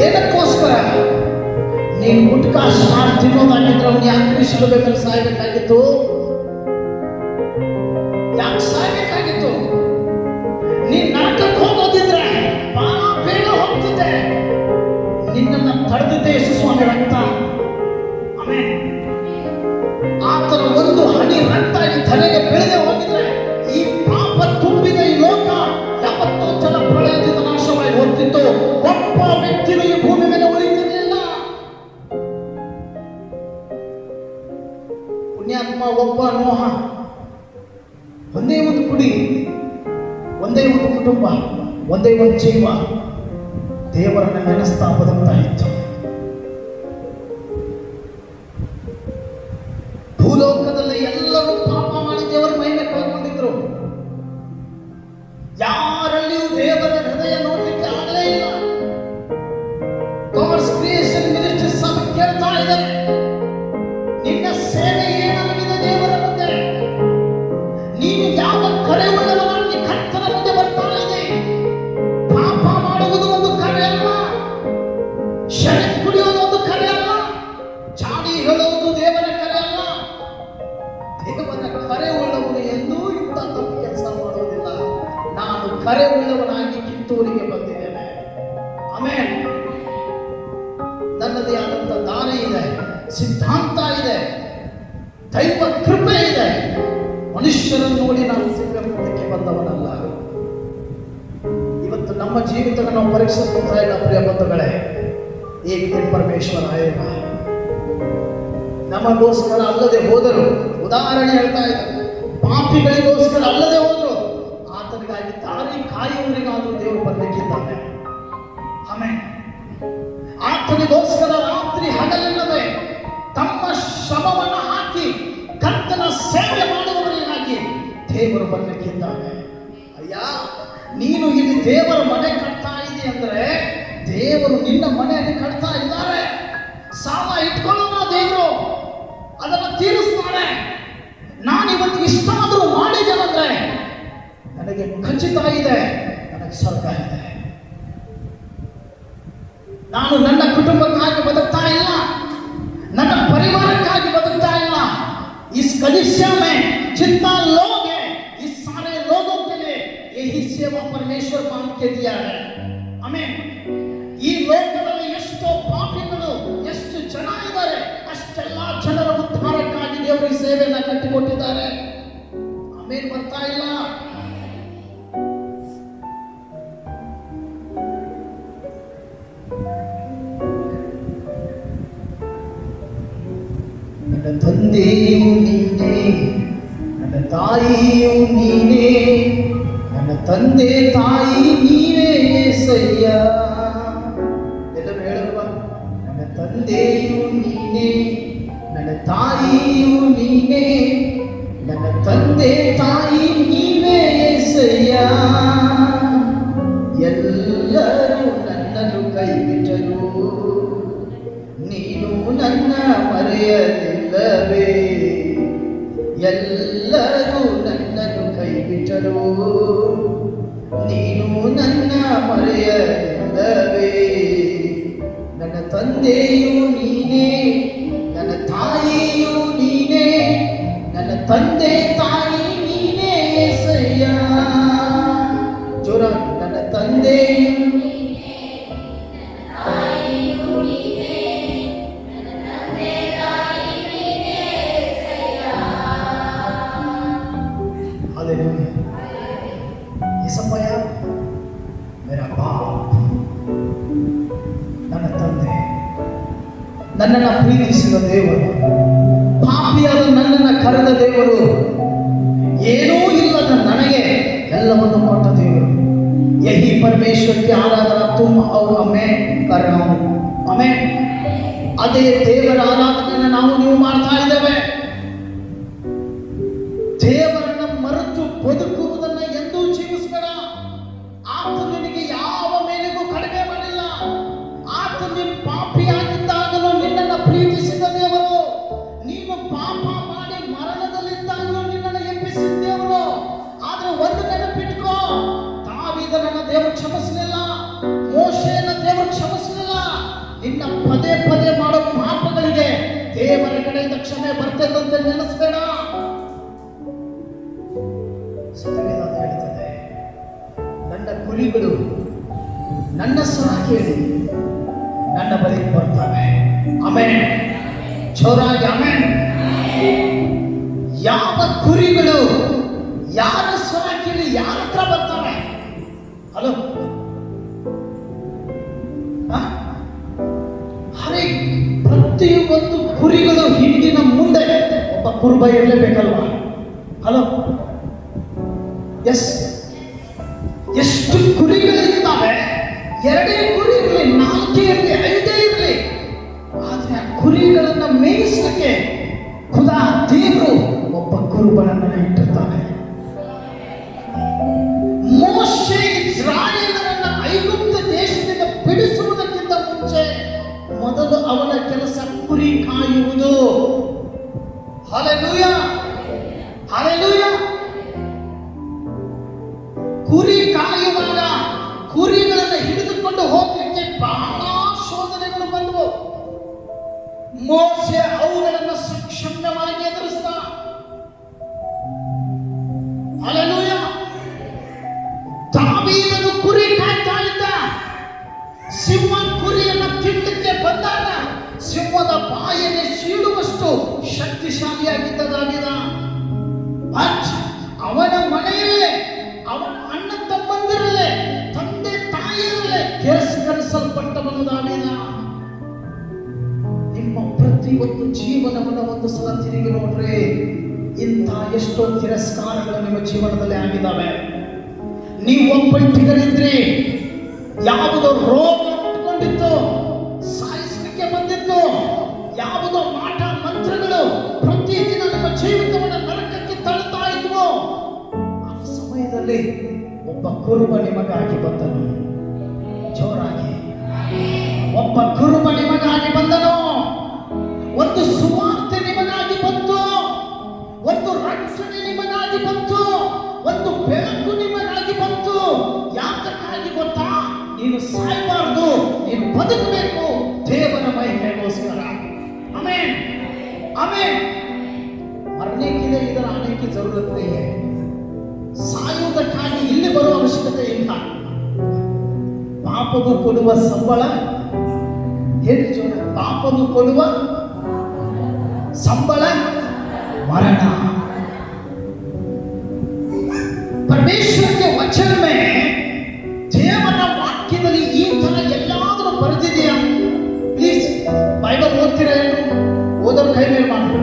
ಏನಕ್ಕೋಸ್ಕರ? ನೀನು ಗುಟ್ಕಾ ಸ್ಟಾರ್ ತಿನ್ನೋದಾಗಿದ್ರೆ ಅವನು ಯಾಕೆ ಶಿಲುಬೆ ಮೇಲೆ ಸಾಯ್ಬೇಕಾಗಿತ್ತು? ಯಾಕೆ ಸಾಯ್ಬೇಕಾಗಿತ್ತು? ನೀನ್ ನರಕಕ್ಕೆ ಹೋಗೋದಿದ್ರೆ ಬಹಳ ಬೇಗ ಹೋಗ್ತಿದ್ದೆ. ನಿನ್ನನ್ನ ತಡೆದಿದ್ದೆ ಯೇಸು ಸ್ವಾಮಿ ರಕ್ತ. ಆಮೇಲೆ ಆತನ ಒಂದು ಹನಿ ರಕ್ತ ಈ ಧರೆಗೆ ಬೆಳೆದೇ ಹೋಗಿದ್ರೆ ಈ ಪಾಪ ತುಂಬಿದ ಈ ಲೋಕ ಯಾವತ್ತೋ ಜಲ ಪ್ರಳಯದಿಂದ ನಾಶವಾಗಿ ಹೋಗ್ತಿತ್ತು. ಒಬ್ಬ ವ್ಯಕ್ತಿಯು ಈ ಭೂಮಿ ಮೇಲೆ ಉಳಿತಿರಲಿಲ್ಲ. ಪುಣ್ಯಾತ್ಮ ಒಬ್ಬ ನೋಹ, ಒಂದೇ ಒಂದು ಕುಡಿ, ಒಂದೇ ಒಂದು ಕುಟುಂಬ, ಒಂದೇ ಒಂದು ಜೀವ ದೇವರನ್ನ ನೆನೆಸ್ತಾ ಬದುಕ್ತಾ ಇತ್ತು. ಭೂಲೋಕದಲ್ಲಿ ಎಲ್ಲರೂ ಪಾಪ ಮಾಡಿ ದೇವರ ಮಹಿಮೆ ಕಳ್ಕೊಂಡಿದ್ರು. ಯಾರಲ್ಲಿಯೂ ದೇವರ ಹೃದಯ ನೋಡ್ಲಿಕ್ಕೆ ಆಗಲೇ ಇಲ್ಲ. ಗಾಡ್ಸ್ ಕ್ರಿಯೇಷನ್ ಮಿನಿಸ್ಟ್ರಿ ಸಭೆ ಕೇಳ್ತಾ ಇದ್ದಾರೆ, ನಿನ್ನ ಸೇವೆ ಏನಾಗಿದೆ ದೇವರ ಮುಂದೆ? ನೀನು ಯಾವ ಕರೆ ಉಳ್ಳವನಾಗಿ ಕರ್ತನ ಮುಂದೆ ಬರ್ತಾ ಇದೆ? ಪಾಪ ಮಾಡುವುದು ಒಂದು ಕರೆ ಅಲ್ಲ, ಶರಣ ಕುಡಿಯೋದು ಒಂದು ಕರೆ ಅಲ್ಲ, ಚಾಡಿ ಹೇಳುವುದು ದೇವರ ಕರೆ ಅಲ್ಲ. ದೇವರ ಕರೆ ಉಳ್ಳವನು ಎಂದೂ ಇಂಥ ತಪ್ಪು ಕೆಲಸ ಮಾಡುವುದಿಲ್ಲ. ನಾನು ಕರೆ ಉಳ್ಳವನಾಗಿ ಕಿತ್ತೂರಿಗೆ ಬಂದಿದ್ದೇನೆ. ಆಮೇಲೆ ನನ್ನದೇ ಆದಂತ ದಾರಿ ಇದೆ, ಸಿದ್ಧಾಂತ ಇದೆ, ದೈವ ಕೃಪೆ ಇದೆ. ಮನುಷ್ಯರನ್ನು ನೋಡಿ ನಾನು ಸೇವೆ ಮಾಡಲಿಕ್ಕೆ ಬಂದವನಲ್ಲ. ಇವತ್ತು ನಮ್ಮ ಜೀವಿತವನ್ನು ನಾವು ಪರೀಕ್ಷಿಸ್ತಾ ಇಲ್ಲ ಪ್ರಿಯ ಬಂಧುಗಳೇ. ಏಕ ದಿನ ಪರಮೇಶ್ವರ ಆಯೋಗ ನಮಗೋಸ್ಕರ ಅಲ್ಲದೆ ಹೋದರು. ಉದಾಹರಣೆ ಹೇಳ್ತಾ ಇದ್ದಾರೆ, ಪಾಪಿಗಳಿಗೋಸ್ಕರ ಅಲ್ಲದೆ ಹೋದರು, ಆತನಿಗಾಗಿ ದಾರಿ ಕಾಯುವವರಿಗಾದರೂ ದೇವರು ಬರಲಿಕ್ಕಿದ್ದಾನೆ. ಆಮೇಲೆ ಆತನಿಗೋಸ್ಕರ ರಾತ್ರಿ ಹಗಲಿಲ್ಲದೆ ತಮ್ಮ ಶ್ರಮವನ್ನು ಹಾಕಿ ಕರ್ತನ ಸೇವೆ ಮಾಡುವವರಿಗಾಗಿ ದೇವರು ಬರಲಿಕ್ಕಿದ್ದಾನೆ. ಅಯ್ಯ, ನೀನು ಇಲ್ಲಿ ದೇವರ ಮನೆ ಕಟ್ತಾ ಇದೆಯಾ ಅಂದ್ರೆ ದೇವರು ನಿನ್ನ ಮನೆಯಲ್ಲಿ ಕಟ್ತಾ ಇದ್ದಾರೆ. ಸಾಲ ಇಟ್ಕೊಳ್ಳೋಣ, ದೇವರು ಅದನ್ನು ತೀರಿಸ್ತಾನೆ. ನಾನಿವತ್ತು ಇಷ್ಟಾದರೂ ಮಾಡಿದ್ದೇನೆಂದ್ರೆ ನನಗೆ ಖಚಿತ ಇದೆ, ನನಗೆ ಸ್ವರ್ಗ ಇದೆ. ನಾನು ನನ್ನ ಕುಟುಂಬಕ್ಕಾಗಿ ಬದುಕ್ತಾ ಇಲ್ಲ, ನನ್ನ ಪರಿವಾರಕ್ಕಾಗಿ ಬದುಕ್ತಾ ಇಲ್ಲ. इस कलिसिया में जितना लोग हैं, इस सारे लोगों के लिए यही सेवा परमेश्वर मांग के दिया है. आमीन. ಈ ಲೋಕದಲ್ಲಿ ಎಷ್ಟೋ ಪಾಪಿಗಳು, ಎಷ್ಟು ಜನ ಇದ್ದಾರೆ, ಅಷ್ಟೆಲ್ಲ ಜನರ ಉದ್ಧಾರಕ್ಕಾಗಿ ದೇವರ ಸೇವೆಯನ್ನು ಕಟ್ಟಿಕೊಟ್ಟಿದ್ದಾರೆ. ಆಮೇಲೆ ಬರ್ತಾ ಇಲ್ಲ. ನನ್ನ ತಂದೆಯು ನೀನೇ, ನನ್ನ ತಾಯಿಯು ನೀನೇ, ನನ್ನ ತಂದೆ ತಾಯಿ ನೀನೇ ಏಸಯ್ಯ. ಎಲ್ಲರೂ ಹೇಳುವ, ನನ್ನ ತಂದೆಯು ನೀನೇ, ನನ್ನ ತಾಯಿಯು ನೀನೇ, ನನ್ನ ತಂದೆ ತಾಯಿ ನೀನೇ ಏಸಯ್ಯ. ಎಲ್ಲರೂ ನನ್ನನ್ನು ಕೈ ಬಿಟ್ಟರು, ನೀನು ನನ್ನ ಮರೆಯಲಿಲ್ಲವೇ. ಎಲ್ಲರೂ ನನ್ನನ್ನು ಕೈ ಬಿಟ್ಟರು ನೀನು ನನ್ನ ಮರೆಯಲ್ಲವೇ. ನನ್ನ ತಂದೆಯು ನೀನೇ, ನನ್ನ ತಾಯಿಯು ನೀನೇ, ನನ್ನ ತಂದೆ ತಾಯಿ ನೀನೇ ಏಸಯ್ಯ. ಜೋರ, ನನ್ನ ತಂದೆಯು ಏಸಪ್ಪಯ್ಯ ಮೇರಾ ಬಾಪ್, ನನ್ನ ತಂದೆ, ನನ್ನನ್ನು ಪ್ರೀತಿಸಿದ ದೇವರು, ಪಾಪಿಯಾದ ನನ್ನನ್ನು ಕರೆದ ದೇವರು, ಏನೂ ಇಲ್ಲದ ನನಗೆ ಎಲ್ಲವನ್ನು ಕೊಟ್ಟ ದೇವರು. ಯಹಿ परमेश्वर की आराधना तुम और हमें करना हो. ಆಮೆನ್. ಅದೇ ದೇವರ ಆರಾಧನೆಯನ್ನು ನಾವು ನೀವು ಮಾಡ್ತಾ ಇದ್ದೇವೆ. ದೇವರನ್ನು ಮರೆತು ಬದುಕುವುದನ್ನು ಎಂದೂ ಜೀವಿಸಬೇಡ. ಆತ ನಿನಗೆ ಯಾವ ಮೇಲೆಗೂ ಕಡಿಮೆ ಮಾಡಿಲ್ಲ. ಆತ ನೀನು ಪಾಪಿಯಾಗಿದ್ದಾಗಲೂ ನಿನ್ನನ್ನು ಪ್ರೀತಿಸಿದ ದೇವರು. ನೀನು ಪಾಪ ಮಾಡಿ ಮರಣದಲ್ಲಿದ್ದಾಗಲೂ ನಿನ್ನನ್ನು ಎಬ್ಬಿಸಿದ ದೇವರು. ಆದ್ರೆ ಒಂದು ನೆನಪಿಟ್ಕೋ, ದಾವೀದನನ್ನ ದೇವರು ಕ್ಷಮಿಸಲಿಲ್ಲ, ಮೋಶೆಯನ್ನ ದೇವರು ಕ್ಷಮಿಸಲಿಲ್ಲ. ನಿನ್ನ ಪದೇ ಪದೇ ಮಾಡೋ ಪಾಪಗಳಿಗೆ ದೇವರ ಕಡೆಯಿಂದ ಕ್ಷಮೆ ಬರ್ತದಂತೆ ನೆನೆಸಬೇಡ. ಸತ್ಯವೇದ ಹೇಳ್ತದೆ, ನನ್ನ ಕುರಿಗಳು ನನ್ನ ಸ್ವರ ಕೇಳಿ ನನ್ನ ಬಳಿಗೆ ಬರ್ತವೆ. ಆಮೆನ್. ಜೋರಾಗಿ ಆಮೆನ್. ಯಾವ ಕುರಿಗಳು ಯಾರ ಸ್ವರ ಕೇಳಿ ಯಾರ ಹತ್ರ ಬರ್ತವೆ? ಹಲೋ, ಪ್ರತಿಯೊಂದು ಕುರಿಗಳು ಹಿಂದಿನ ಮುಂದೆ ಒಬ್ಬ ಕುರುಬ ಇರಲೇಬೇಕಲ್ವಾ? ಹಲೋ, ಎಸ್, ಎಷ್ಟು ಕುರಿಗಳಿದ್ದಾವೆ? ಎರಡೇ ಕುರಿ ಇರಲಿ, ನಾಲ್ಕೇ ಇರಲಿ, ಐದೇ ಇರಲಿ, ಆದ್ರೆ ಆ ಕುರಿಗಳನ್ನ ಮೇಯಿಸಲಿಕ್ಕೆ ಖುದಾ ದೇವರು ಒಬ್ಬ ಕುರುಬನನ್ನ ಇಟ್ಟಿರ್ತಾನೆ. ಮೋಶೆ ಇಸ್ರಾಯೇಲರನ್ನ ಐಗುಪ್ತ ದೇಶದಿಂದ ಬಿಡಿಸುವುದಕ್ಕಿಂತ ಮುಂಚೆ ಮೊದಲು ಅವನ ಕೆಲಸ ಕುರಿ ಕಾಯುವುದು. Hallelujah, hallelujah. ಕುರಿ ಕಾಯುವಾಗ ಕುರಿಗಳನ್ನು ಹಿಡಿದುಕೊಂಡು ಹೋಗಲಿಕ್ಕೆ ಬಹಳ ಶೋಧನೆಗಳು ಬಂದವು. ಮೋಶೆ ಅವುಗಳನ್ನು ಸಕ್ಷಮವಾಗಿ ಎದುರಿಸಿದ. ಹಲ್ಲೆಲೂಯಾ. ದಾವೀದನು ಕುರಿ ಕಾಯ್ತಾ ಇದ್ದ. ಸಿಂಹ ಕುರಿಯನ್ನು ತಿನ್ನಲಿಕ್ಕೆ ಬಂದಾಗ ಸಿಂಹದ ಬಾಯಿಗೆ ಸೀಳುವಷ್ಟು ಶಕ್ತಿಶಾಲಿಯಾಗಿದ್ದ ದಾವೀದ. ಅವನ ಮನೆಯಲ್ಲೇ, ಅವನ ಅಣ್ಣ ತಮ್ಮಂದಿರಲ್ಲೇ, ತಂದೆ ತಾಯಿಯರಲ್ಲೇ ತಿರಸ್ಕರಿಸಲ್ಪಟ್ಟವನು ದಾವೀದ. ನಿಮ್ಮ ಪ್ರತಿಯೊಂದು ಜೀವನವನ್ನು ಒಂದು ಸಲ ತಿರುಗಿ ನೋಡ್ರಿ. ಇಂಥ ಎಷ್ಟೋ ತಿರಸ್ಕಾರಗಳು ನಿಮ್ಮ ಜೀವನದಲ್ಲಿ ಆಗಿದ್ದಾವೆ. ನೀವು ಒಬ್ಬಟ್ಟಿಗರಿದ್ರಿ, ಯಾವುದೋ ರೋಗ ಉಟ್ಕೊಂಡಿತ್ತು, ಸಾಯಿಸಲಿಕ್ಕೆ ಬಂದಿತ್ತು, ಯಾವುದೋ ಮಾಟ ಮಂತ್ರಗಳು ಪ್ರತಿದಿನ ನಿಮ್ಮ ಜೀವಿತವನ್ನು ನರಕಕ್ಕೆ ತಳ್ಳುತ್ತಾ ಇದ್ವು. ಆ ಸಮಯದಲ್ಲಿ ಒಬ್ಬ ಕುರುಬ ನಿಮಗಾಗಿ ಬಂದನು. ಜೋರಾಗಿ, ಒಬ್ಬ ಕುರುಬ ನಿಮಗಾಗಿ ಬಂದನು. ಒಂದು ಸುವಾರ್ತೆ ನಿಮಗಾಗಿ ಬಂತು, ಒಂದು ರಕ್ಷಣೆ ನಿಮಗಾಗಿ ಬಂತು, ಒಂದು ಬೆಳಕು ನಿಮಗಾಗಿ ಬಂತು. ಯಾತಕ್ಕಾಗಿ ಗೊತ್ತಾ? ನೀನು ಸಾಯಬಾರ್ದು, ನೀನು ಬದುಕಬೇಕು ದೇವರ ಮಹಿಮೆಗೋಸ್ಕರ. Amen, amen. मरने के लिए इधर आने की जरूरत नहीं है. ಸಾಯುವುದಕ್ಕಾಗಿ ಇಲ್ಲಿ ಬರುವ ಅವಶ್ಯಕತೆ ಇಲ್ಲ. ಪಾಪವು ಕೊಡುವ ಸಂಬಳ, ಹೇಳಿ ಜೋರ, ಪಾಪವು ಕೊಡುವ ಸಂಬಳ मरण. परमेश्वर के वचन में ದೇವರ ವಾಕ್ಯದಲ್ಲಿ ಈ ತರ ಎಲ್ಲಾದರೂ ಬರೆದಿದೆಯಾ? ಪ್ಲೀಸ್ ಬೈಬಲ್ ಓದ್ತೀರಾ? ಓದೋರು ಕೈ ಮೇಲೆ ಮಾಡಿ.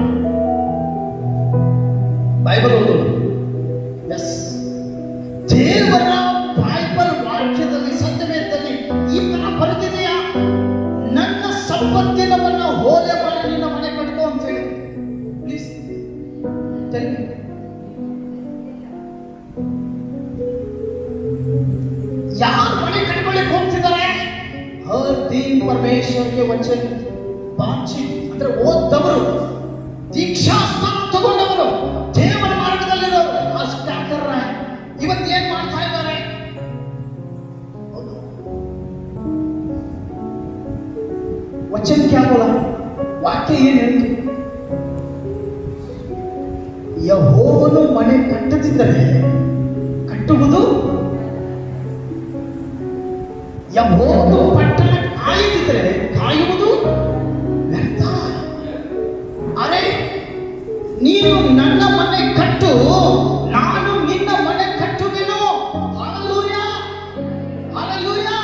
ಬೈಬಲ್ ಓದೋರು. ಎಸ್, ದೇವರ ಬೈಬಲ್ ವಾಕ್ಯದಲ್ಲಿ ಸತ್ಯವೇದದಲ್ಲಿ ಈ ತರ ಬರೆದಿದೆಯಾ? ನನ್ನ ಸಂಪತ್ತಿನವನ್ನ ಹೋಲೆ ಮಾಡಿ ನಿನ್ನ ಮನೆ ಕಟ್ಕೋ ಅಂತ ಹೇಳಿ. Please tell me. ಯಾರು ಮನೆ ಕಟ್ಕೊಳ್ಳಿಕ್ಕೆ ಹೋಗ್ತಿದ್ದಾರೆ? हर दिन परमेश्वर के वचन बातचीत ಅಂದ್ರೆ ಓದ್ದವರು, ದೀಕ್ಷಾ ಸ್ಥಾನ ತಗೊಂಡವರು, ದೇವರ ಮಾರ್ಗದಲ್ಲಿರೋರು. आज क्या कर रहा है? वचन क्या बोला? ವಾಕ್ಯ ಏನು ಹೇಳಿತು? ಯೆಹೋವನು ಮನೆ ಕಟ್ಟದಿದ್ದರೆ ಕಟ್ಟುವುದು, ಯೆಹೋವನು ಪಟ್ಟಣ ಕಾಯದಿದ್ದರೆ ಕಾಯುವುದು ವ್ಯರ್ಥ. ಅರೆ, ನೀನು ನನ್ನ ಮನೆ ಕಟ್ಟು, ನಾನು ನಿನ್ನ ಮನೆ ಕಟ್ಟುವೆನು. Hallelujah, hallelujah.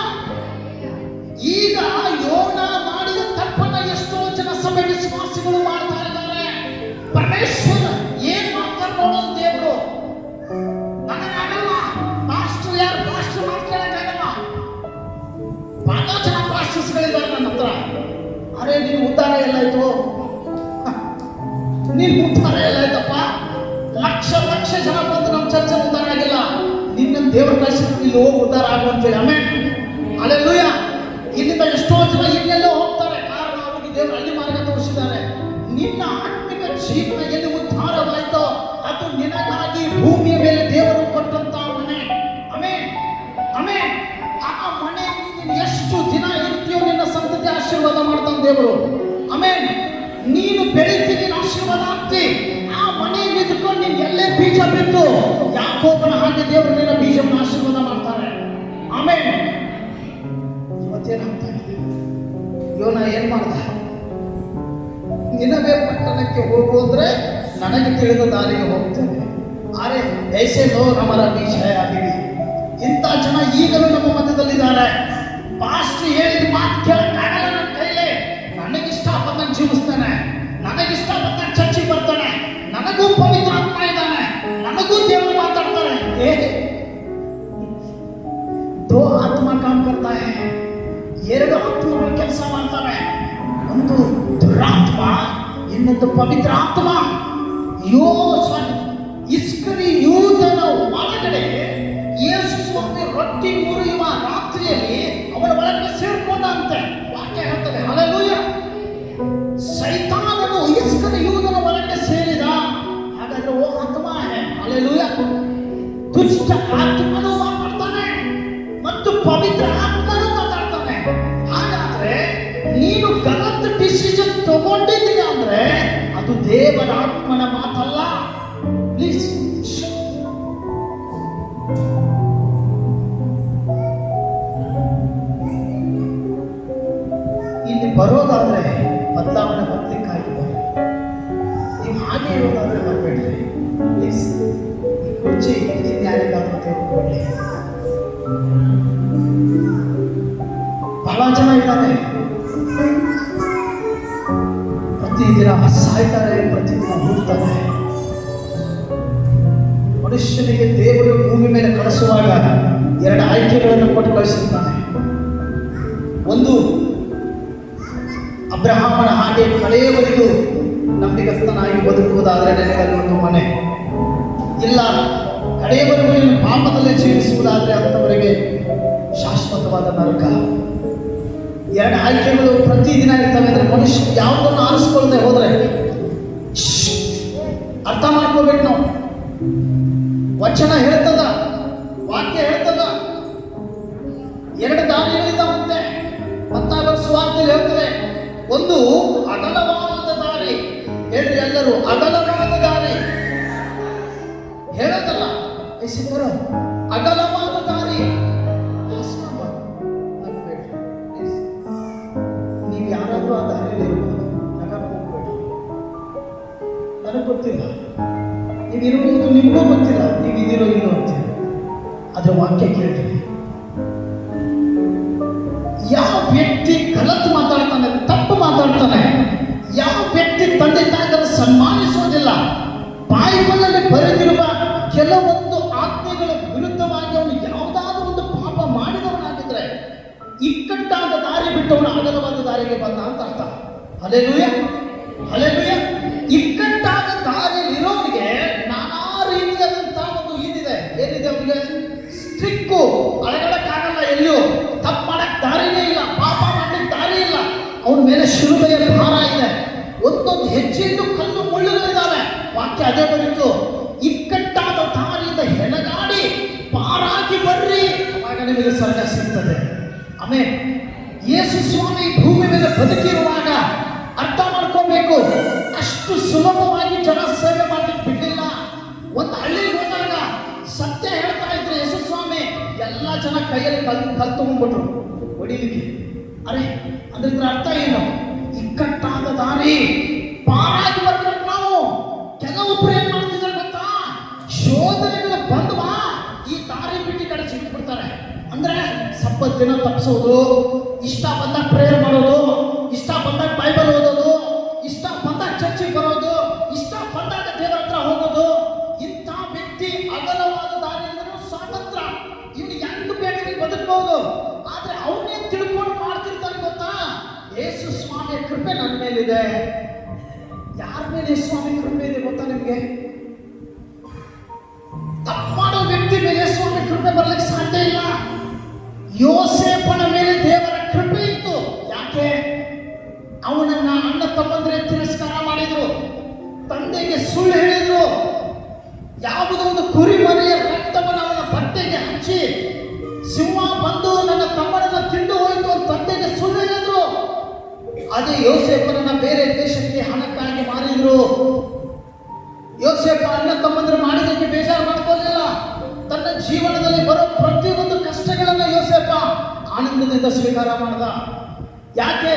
ಈಗ ಯೋನ ಮಾಡಿದ ತಪ್ಪನ್ನ ಎಷ್ಟೋ ಜನ ಸಭೆ ವಿಶ್ವಾಸಿಗಳು ಮಾಡ್ತಾ ಇದ್ದಾರೆ. ಪರಮೇಶ್ವರ ಏನ್ ಮಾಡ್ತಾರೆ ನೋಡೋದು ದೇವರು. ನನಗಾಗಲ್ಲ, ಪಾಸ್ಟರ್ ಯಾರು ಪಾಸ್ಟರ್ ಮಾಡ್ಕೊಳ್ಳೋಕ್ಕಾಗಲ್ಲ. ಬಹಳ ಜನ ಪಾಸ್ಟರ್ಸ್ಗಳಿದ್ದಾರೆ ನನ್ನ ಹತ್ರ. ಅರೆ, ನೀನು ಉದ್ಧಾರ ಎಲ್ಲಾಯ್ತು? ನೀನು ಉದ್ಧಾರ ಎಲ್ಲಾಯ್ತಪ್ಪ? ಲಕ್ಷ ಲಕ್ಷ ಜನ ಬಂದು ನಮ್ಮ ಚರ್ಚೆ ಉದ್ಧಾರ ಆಗಿಲ್ಲ. ನಿನ್ನ ದೇವರ ಕಳಿಸಿದ್ರು ಇಲ್ಲಿ ಹೋಗಿ ಉದ್ಧಾರ ಆಗುವಂತೇಳಿ. ಆಮೇಲೆ ಹಲ್ಲೆಲೂಯಾ. ಇಲ್ಲಿಂದ ಎಷ್ಟೋ ಜನ ಇನ್ನೆಲ್ಲೋ ಹೋಗ್ತಾರೆ, ಕಾರಣ ಅವರಿಗೆ ದೇವರು ಅಲ್ಲಿ ಮಾರ್ಗ ತೋರಿಸಿದ್ದಾರೆ. ನಿನ್ನ ಆತ್ಮಿಕ ಜೀವನ ಎಲ್ಲಿ ಉದ್ಧಾರವಾಯಿತೋ ಅದು ನಿನಗಾಗಿ ಭೂಮಿಯ ಮೇಲೆ ದೇವರು ಕೊಟ್ಟಂತ ಮನೆ. Amen, amen. ಆ ಮನೆ ನೀನು ಎಷ್ಟು ದಿನ ಇರ್ತೀಯೋ ನಿನ್ನ ಸಂತತಿ ಆಶೀರ್ವಾದ ಮಾಡ್ತಾನೆ ದೇವರು. ಆಮೆನ್. ನೀನು ಬೆಳೀತಿ, ನೀನು ಆಶೀರ್ವಾದ ಆಗ್ತಿ. ಆ ಮನೆಯಲ್ಲಿ ಇದ್ಕೊಂಡು ನೀನು ಎಲ್ಲೇ ಬೀಜ ಬಿತ್ತು, ಯಾಕೋಬನ ಹಾಗೆ ದೇವರು ನಿನ್ನ ಬೀಜವನ್ನು ಆಶೀರ್ವಾದ ಮಾಡ್ತಾರೆ. ಆಮೆನ್. ಇವತ್ತೇನಾಗ್ತಾ ಇದೆ? ಯೋನ ಏನ್ ಮಾಡ್ದ? ನಿನವೆ ಪಟ್ಟಣಕ್ಕೆ ಹೋಗೋದ್ರೆ ನನಗೆ ತಿಳಿದ ದಾರಿಗೆ ಹೋಗ್ತೇನೆ. ಆರೆ ಐಸೆ ನೋ ನಮರ ವಿಷಯ ಆಗಿದೆ. ಇಂಥ ಜನ ಈಗಲೂ ನಮ್ಮ ಮಧ್ಯದಲ್ಲಿದ್ದಾರೆ. ಪಾಸ್ಟರ್ ಹೇಳಿದ ಮಾತು ಕೇಳಕ್ಕಾಗಲ್ಲ ನನ್ನ ಕೈಲಿ. ನನಗಿಷ್ಟ ಬಂದಂಗೆ ಜೀವಿಸ್ತಾನೆ, ನನಗಿಷ್ಟ ಬಂದಂಗೆ ಚರ್ಚಿಗೆ ಬರ್ತಾನೆ, ನನಗೂ ಪವಿತ್ರ ಆತ್ಮ ಇದ್ದಾನೆ, ನನಗೂ ದೇವರು ಮಾತಾಡ್ತಾರೆ. ಹೇಗೆ ದೋ ಆತ್ಮ ಕಾಮ್ ಕರ್ತಾ ಹೈ. ಎರಡು ಆತ್ಮಗಳು ಕೆಲಸ ಮಾಡ್ತವೆ. ಒಂದು ದುರಾತ್ಮ, ಇನ್ನೊಂದು ಪವಿತ್ರ ಆತ್ಮ. ಇಸ್ಕರಿಯೋತನ ಒಳಗಡೆ ಯೇಸು ಸ್ವಾಮಿ ರೊಟ್ಟಿ ಮುರಿಯುವ ರಾತ್ರಿಯಲ್ಲಿ ಅವನ ಒಳಗೆ ಸೇರ್ಕೊಂಡಂತೆ ವಾಕ್ಯ ಹೇಳ್ತದೆ. ಹಲ್ಲೆಲೂಯಾ. ಸೈತಾನನು ಇಸ್ಕರಿಯೋತನ ಒಳಗಡೆ ಸೇರಿದ. ಹಾಗಾದ್ರೆ ಓ ಆತ್ಮ ಹೈ. ಹಲ್ಲೆಲೂಯಾ. ದುಷ್ಟ ಆತ್ಮನು ಮಾತಾಡ್ತಾನೆ ಮತ್ತು ಪವಿತ್ರ ಆತ್ಮನು ಮಾತಾಡ್ತಾನೆ. ಹಾಗಾದ್ರೆ ನೀನು ಗಲತ್ ಡಿಸಿಷನ್ ತಗೊಂಡಿದ್ದೀಯ ಅಂದ್ರೆ ಅದು ದೇವರ ಆತ್ಮನ ಮಾತಲ್ಲ. ಪ್ಲೀಸ್, ಇಲ್ಲಿ ಬರೋದಾದ್ರೆ ಬದಲಾವಣೆ ಬರ್ಲಿಕ್ಕಾಗಿಲ್ಲ. ನೀವು ಹಾಗೆ ಇರೋದಾದ್ರೆ ಬರಬೇಡ್ರಿ ಪ್ಲೀಸ್. ಈ ಕುರ್ಚಿ ಯಾರಿಗಾದ್ರೂ ತೆಗೆದುಕೊಳ್ಳಿ. ಬಹಳ ಜನ ಇದ್ದಾರೆ, ಪ್ರತಿದಿನ ಸಾಯ್ತಾರೆ, ಪ್ರತಿದಿನ ಹುಡ್ತಾರೆ. ಮನುಷ್ಯನಿಗೆ ದೇವರು ಭೂಮಿ ಮೇಲೆ ಕಳಿಸುವಾಗ ಎರಡು ಆಯ್ಕೆಗಳನ್ನು ಕೊಟ್ಟು ಕಳಿಸುತ್ತಾನೆ. ಒಂದು, ಅಬ್ರಹಾಮನ ಹಾಗೆ ಕಡೆಯವರೆಗೂ ನಂಬಿಕಸ್ಥನಾಗಿ ಬದುಕುವುದಾದರೆ ನನಗಲ್ಲೊಂದು ಮನೆ. ಇಲ್ಲ, ಕಡೆಯವರೆಗೂ ನೀನು ಪಾಪದಲ್ಲೇ ಜೀವಿಸುವುದಾದರೆ ಅಂಥವರಿಗೆ ಶಾಶ್ವತವಾದ ನರಕ. ಎರಡು ಆಯ್ಕೆಗಳು ಪ್ರತಿದಿನ ಇರ್ತವೆ. ಅಂದರೆ ಮನುಷ್ಯ ಯಾವುದನ್ನು ಆರಿಸ್ಕೊಳ್ಳದೆ ಹೋದ್ರೆ ಅರ್ಥ ಮಾಡ್ಕೋಬೇಕು ನಾವು. ವಚನ ಹೇಳ್ತದ, ವಾಕ್ಯ ಹೇಳ್ತದ. ಎರಡು ದಾರಿಗಳಿದ್ದಾವಂತೆ. ಮತ್ತಾಯ ಸುವಾರ್ತೆಯಲ್ಲಿ ಹೇಳ್ತದೆ, ಒಂದು ಅಗಲವಾದ ದಾರಿ. ಹೇಳ್ರಿ ಎಲ್ಲರೂ, ಅಗಲವಾದ ದಾರಿ. ಹೇಳೋದಲ್ಲ, ಅಗಲವಾದ ದಾರಿ. ನೀವು ಯಾರಾದ್ರೂ ಆ ದಾರಿಯಲ್ಲಿ ಇರ್ಬೋದು, ನಗಕ್ಕೆ ಹೋಗ್ಬೇಡಿ. ನನಗೆ ಗೊತ್ತಿಲ್ಲ, ನೀವು ಇರ್ಬೋದು, ನಿಮಗೂ ಗೊತ್ತಿಲ್ಲ ನೀವು ಇದಿರೋ ಇಲ್ಲೋ ಅಂತೀರ. ಅದ್ರ ವಾಕ್ಯ ಕೇಳಿ. ಯಾವ ವ್ಯಕ್ತಿ ಗಲತ್ ಮಾತಾಡ್ತಾನೆ, ತಪ್ಪು ಮಾತಾಡ್ತಾನೆ, ಯಾವ ವ್ಯಕ್ತಿ ತಂದೆ ತಾಯಿಗಳ ಸನ್ಮಾನಿಸುವುದಿಲ್ಲ, ಬೈಬಲಲ್ಲಿ ಬರೆದಿರುವ ಕೆಲವೊಂದು ಆಜ್ಞೆಗಳ ವಿರುದ್ಧವಾಗಿ ಅವನು ಯಾವುದಾದ್ರೂ ಒಂದು ಪಾಪ ಮಾಡಿದವನಾಗಿದ್ರೆ ಇಕ್ಕಟ್ಟಾದ ದಾರಿ ಬಿಟ್ಟವನು ಅಗಲವಾದ ದಾರಿಗೆ ಬಂದ ಅಂತ ಅರ್ಥ. Hallelujah, hallelujah. ಇಕ್ಕಟ್ಟಾದ ದಾರಿಯಲ್ಲಿರೋರಿಗೆ ನಾನಾ ರೀತಿಯಾದಂತಹ ಒಂದು ಇದಿದೆ. ಏನಿದೆ ಅವನಿಗೆ? ಸ್ಟ್ರಿಕ್ಕು. ಅಳಗಡಕ್ಕಾಗಲ್ಲ, ಎಲ್ಲಿಯೂ ತಪ್ಪು ಮಾಡಕ್ ದಾರಿನೇ ಇಲ್ಲ, ಪಾಪ ಮಾಡ್ಲಿಕ್ಕೆ ದಾರಿ ಇಲ್ಲ. ಅವನ ಮೇಲೆ ಶಿಲುಬೆಯ ಭಾರ ಇದೆ. ಒಂದೊಂದು ಹೆಜ್ಜೆಯನ್ನು ಕಲ್ಲು ಮುಳ್ಳುಗಳಿದ್ದಾವೆ. ವಾಕ್ಯ ಅದೇ ಬರೀತು, ಇಕ್ಕಟ್ಟಾದ ದಾರಿಯಿಂದ ಹೆಣಗಾಡಿ ಪಾರಾಗಿ ಬರ್ರಿ, ಅವಾಗ ನಿಮಗೆ ಸ್ವರ್ಗ ಸಿಗ್ತದೆ. ಆಮೇಲೆ ಯೇಸು ಸ್ವಾಮಿ ಭೂಮಿ ಮೇಲೆ ಬದುಕಿರುವ ಕೈಯಲ್ಲಿ ಕಲ್ ತಗೊಂಡ್ಬಿಟ್ರು ಹೊಡಿಲಿಕ್ಕೆ. ಅರೆ ಅದ್ರ ಅರ್ಥ ಏನು? ಇಕ್ಕಟ್ಟಾದ ದಾರಿ ಪಾರಾಗಿ ಬರ್ಬೇಕು ನಾವು. ಕೆಲವೊಬ್ರು ಏನ್ ಮಾಡ್ತಿದ್ದಾರೆ ಗೊತ್ತಾ? ಶೋಧನೆಗಳು ಬಂದ್ವಾ ಈ ದಾರಿ ಬಿಟ್ಟು ಕಡೆ ಸಿಕ್ಬಿಡ್ತಾರೆ. ಅಂದ್ರೆ ಸಬ್ಬತ್ ದಿನ ತಪ್ಪಿಸೋದು, ಇಷ್ಟ ಬಂದಾಗ ಪ್ರೇಯರ್ ಮಾಡೋದು, ಇಷ್ಟ ಬಂದಾಗ ಬೈಬಲ್ ಓದೋದು, ಇಷ್ಟ ಬಂದಾಗ ಚರ್ಚಿಗೆ ಬರೋದು, ಇಷ್ಟ ಬಂದಾಗ ದೇವರ ಹತ್ರ ಹೋಗೋದು. ಇಂಥ ವ್ಯಕ್ತಿ ಅಗಲವಾದ ದಾರಿಯಿಂದಲೂ ಸ್ವಾತಂತ್ರ್ಯ, ಇನ್ನು ಹೆಂಗ್ ಬೇಕಾದ್ರೆ ಬದುಕಬಹುದು. ಆದ್ರೆ ಅವನ್ನೇ ತಿಳ್ಕೊಂಡು ಮಾಡ್ತಿರ್ತಾನೆ ಗೊತ್ತಾ? ಯೇಸು ಸ್ವಾಮಿಯ ಕೃಪೆ ನನ್ನ ಮೇಲಿದೆ. ಯಾರ ಮೇಲೆ ಸ್ವಾಮಿ ಕೃಪೆ ಇದೆ ಗೊತ್ತಾ ನಿಮ್ಗೆ? ತಪ್ಪು ಮಾಡೋ ವ್ಯಕ್ತಿ ಮೇಲೆ ಸ್ವಾಮಿ ಕೃಪೆ ಬರ್ಲಿಕ್ಕೆ ಸಾಧ್ಯ ಇಲ್ಲ. ಯೋಸೇಫನ ಮೇಲೆ ದೇವರ ಕೃಪೆ ಇತ್ತು. ಯಾಕೆ? ಅವನನ್ನ ಅಣ್ಣ ತಮ್ಮಂದ್ರೆ ತಿರಸ್ಕಾರ ಮಾಡಿದ್ರು, ತಂದೆಗೆ ಸುಳ್ಳು ಹೇಳಿದ್ರು, ಯಾವುದೋ ಒಂದು ಕುರಿ ಮರಿಯ ರಕ್ತವನ್ನು ಅವನ ಬಟ್ಟೆಗೆ ಹಚ್ಚಿ ಸಿಂಹ ಬಂದು ನನ್ನ ತಮ್ಮನನ್ನ ತಿಂದು ಹೋಯಿತು ಅಂತ ತಂದೆಗೆ ಸುಳ್ಳು ಹೇಳಿದ್ರು. ಅದೇ ಯೋಸೇಫನನ್ನ ಬೇರೆ ದೇಶಕ್ಕೆ ಹಣಕ್ಕಾಗಿ ಮಾರಿದ್ರು. ಯೋಸೇಫ ಅಣ್ಣ ತಮ್ಮಂದ್ರೆ ಮಾಡಿದಕ್ಕೆ ಬೇಜಾರು ಮಾಡ್ಕೊಳ್ಳಿಲ್ಲ. ತನ್ನ ಜೀವನದಲ್ಲಿ ಬರೋ ಪ್ರತಿಯೊಂದು ಕಷ್ಟಗಳನ್ನ ಯೋಸೇಫ ಆನಂದದಿಂದ ಸ್ವೀಕಾರ ಮಾಡಿದ. ಯಾಕೆ?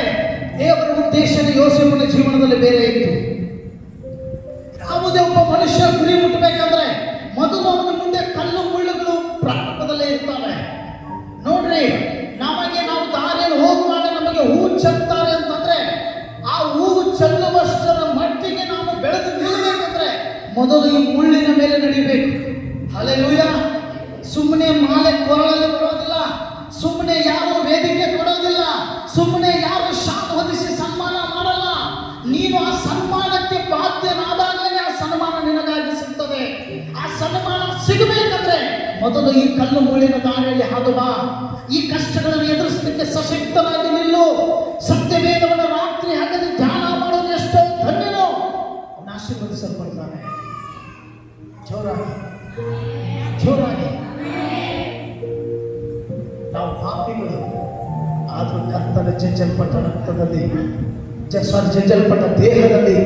ದೇವರ ಉದ್ದೇಶನೇ ಯೋಸೇಫನ ಜೀವನದಲ್ಲಿ ಬೇರೆ ಇತ್ತು. ಯಾವುದೇ ಒಬ್ಬ ಮನುಷ್ಯ ಗುರಿ ಮುಟ್ಟಬೇಕಂದ್ರೆ ಮೊದಲು ಅವನ ಮುಂದೆ ಕಲ್ಲು ಮುಳ್ಳುಗಳು ಪ್ರಾರಂಭದಲ್ಲೇ ಇರ್ತಾವೆ. ನೋಡ್ರಿ, ನಾವು ದಾರಿಯಲ್ಲಿ ಹೋಗುವಾಗ ನಮಗೆ ಹೂ ಚೆಲ್ತಾರೆ ಅಂತಂದ್ರೆ ಆ ಹೂ ಚೆಲ್ಲುವಷ್ಟರ ಮಟ್ಟಿಗೆ ನಾವು ಬೆಳೆದು ನಿಲ್ಲಬೇಕಂದ್ರೆ ಮೊದಲು ಈ ಮುಳ್ಳಿನ ಮೇಲೆ ನಡಿಬೇಕು. ಹಲ್ಲೆಲೂಯಾ. ಸುಮ್ಮನೆ ಮಾಲೆ ಕೊರಳಲ್ಲಿ ಬರೋದಿಲ್ಲ, ಸುಮ್ಮನೆ ಯಾರು ವೇದಿಕೆ ಕೊಡೋದಿಲ್ಲ, ಸುಮ್ಮನೆ ಯಾರು ಶಾಂತ ಹೊದಿಸಿ ಸನ್ಮಾನ ಮಾಡಲ್ಲ. ನೀನು ಆ ಸನ್ಮಾನಕ್ಕೆ ಬಾಧ್ಯನಾದಾಗಲೇ ಆ ಸನ್ಮಾನ ನಿನಗಾಗಿ ಸಿಗ್ತದೆ. ಆ ಸನ್ಮಾನ ಸಿಗಬೇಕಂದ್ರೆ ಮೊದಲು ಈ ಕಲ್ಲು ಮುಳ್ಳಿನ ದಾರಿಯಲ್ಲಿ ಹಾದು ಬಾ. ಈ ಕಷ್ಟಗಳನ್ನು ಎದುರಿಸಲಿಕ್ಕೆ ಸಶಕ್ತನಾಗಿ ನಿಲ್ಲು. ಸತ್ಯವೇದವನ್ನು ರಾತ್ರಿ ಹಗಲು ಧ್ಯಾನ ಮಾಡೋದು ಎಷ್ಟೋ ಧನ್ಯನು, ಅವನು ಆಶೀರ್ವದಿಸಲ್ಪಡ್ತಾನೆ. ಜೋರಾಗಿ ನಾವು ಪಾಪಿಗಳು, ಆದರೂ ಕರ್ತನ ಜಜ್ಜಲ್ಪಟ್ಟ ರಕ್ತದಲ್ಲಿ ಜಜ್ಜಲ್ಪಟ್ಟ ದೇಹದಲ್ಲಿ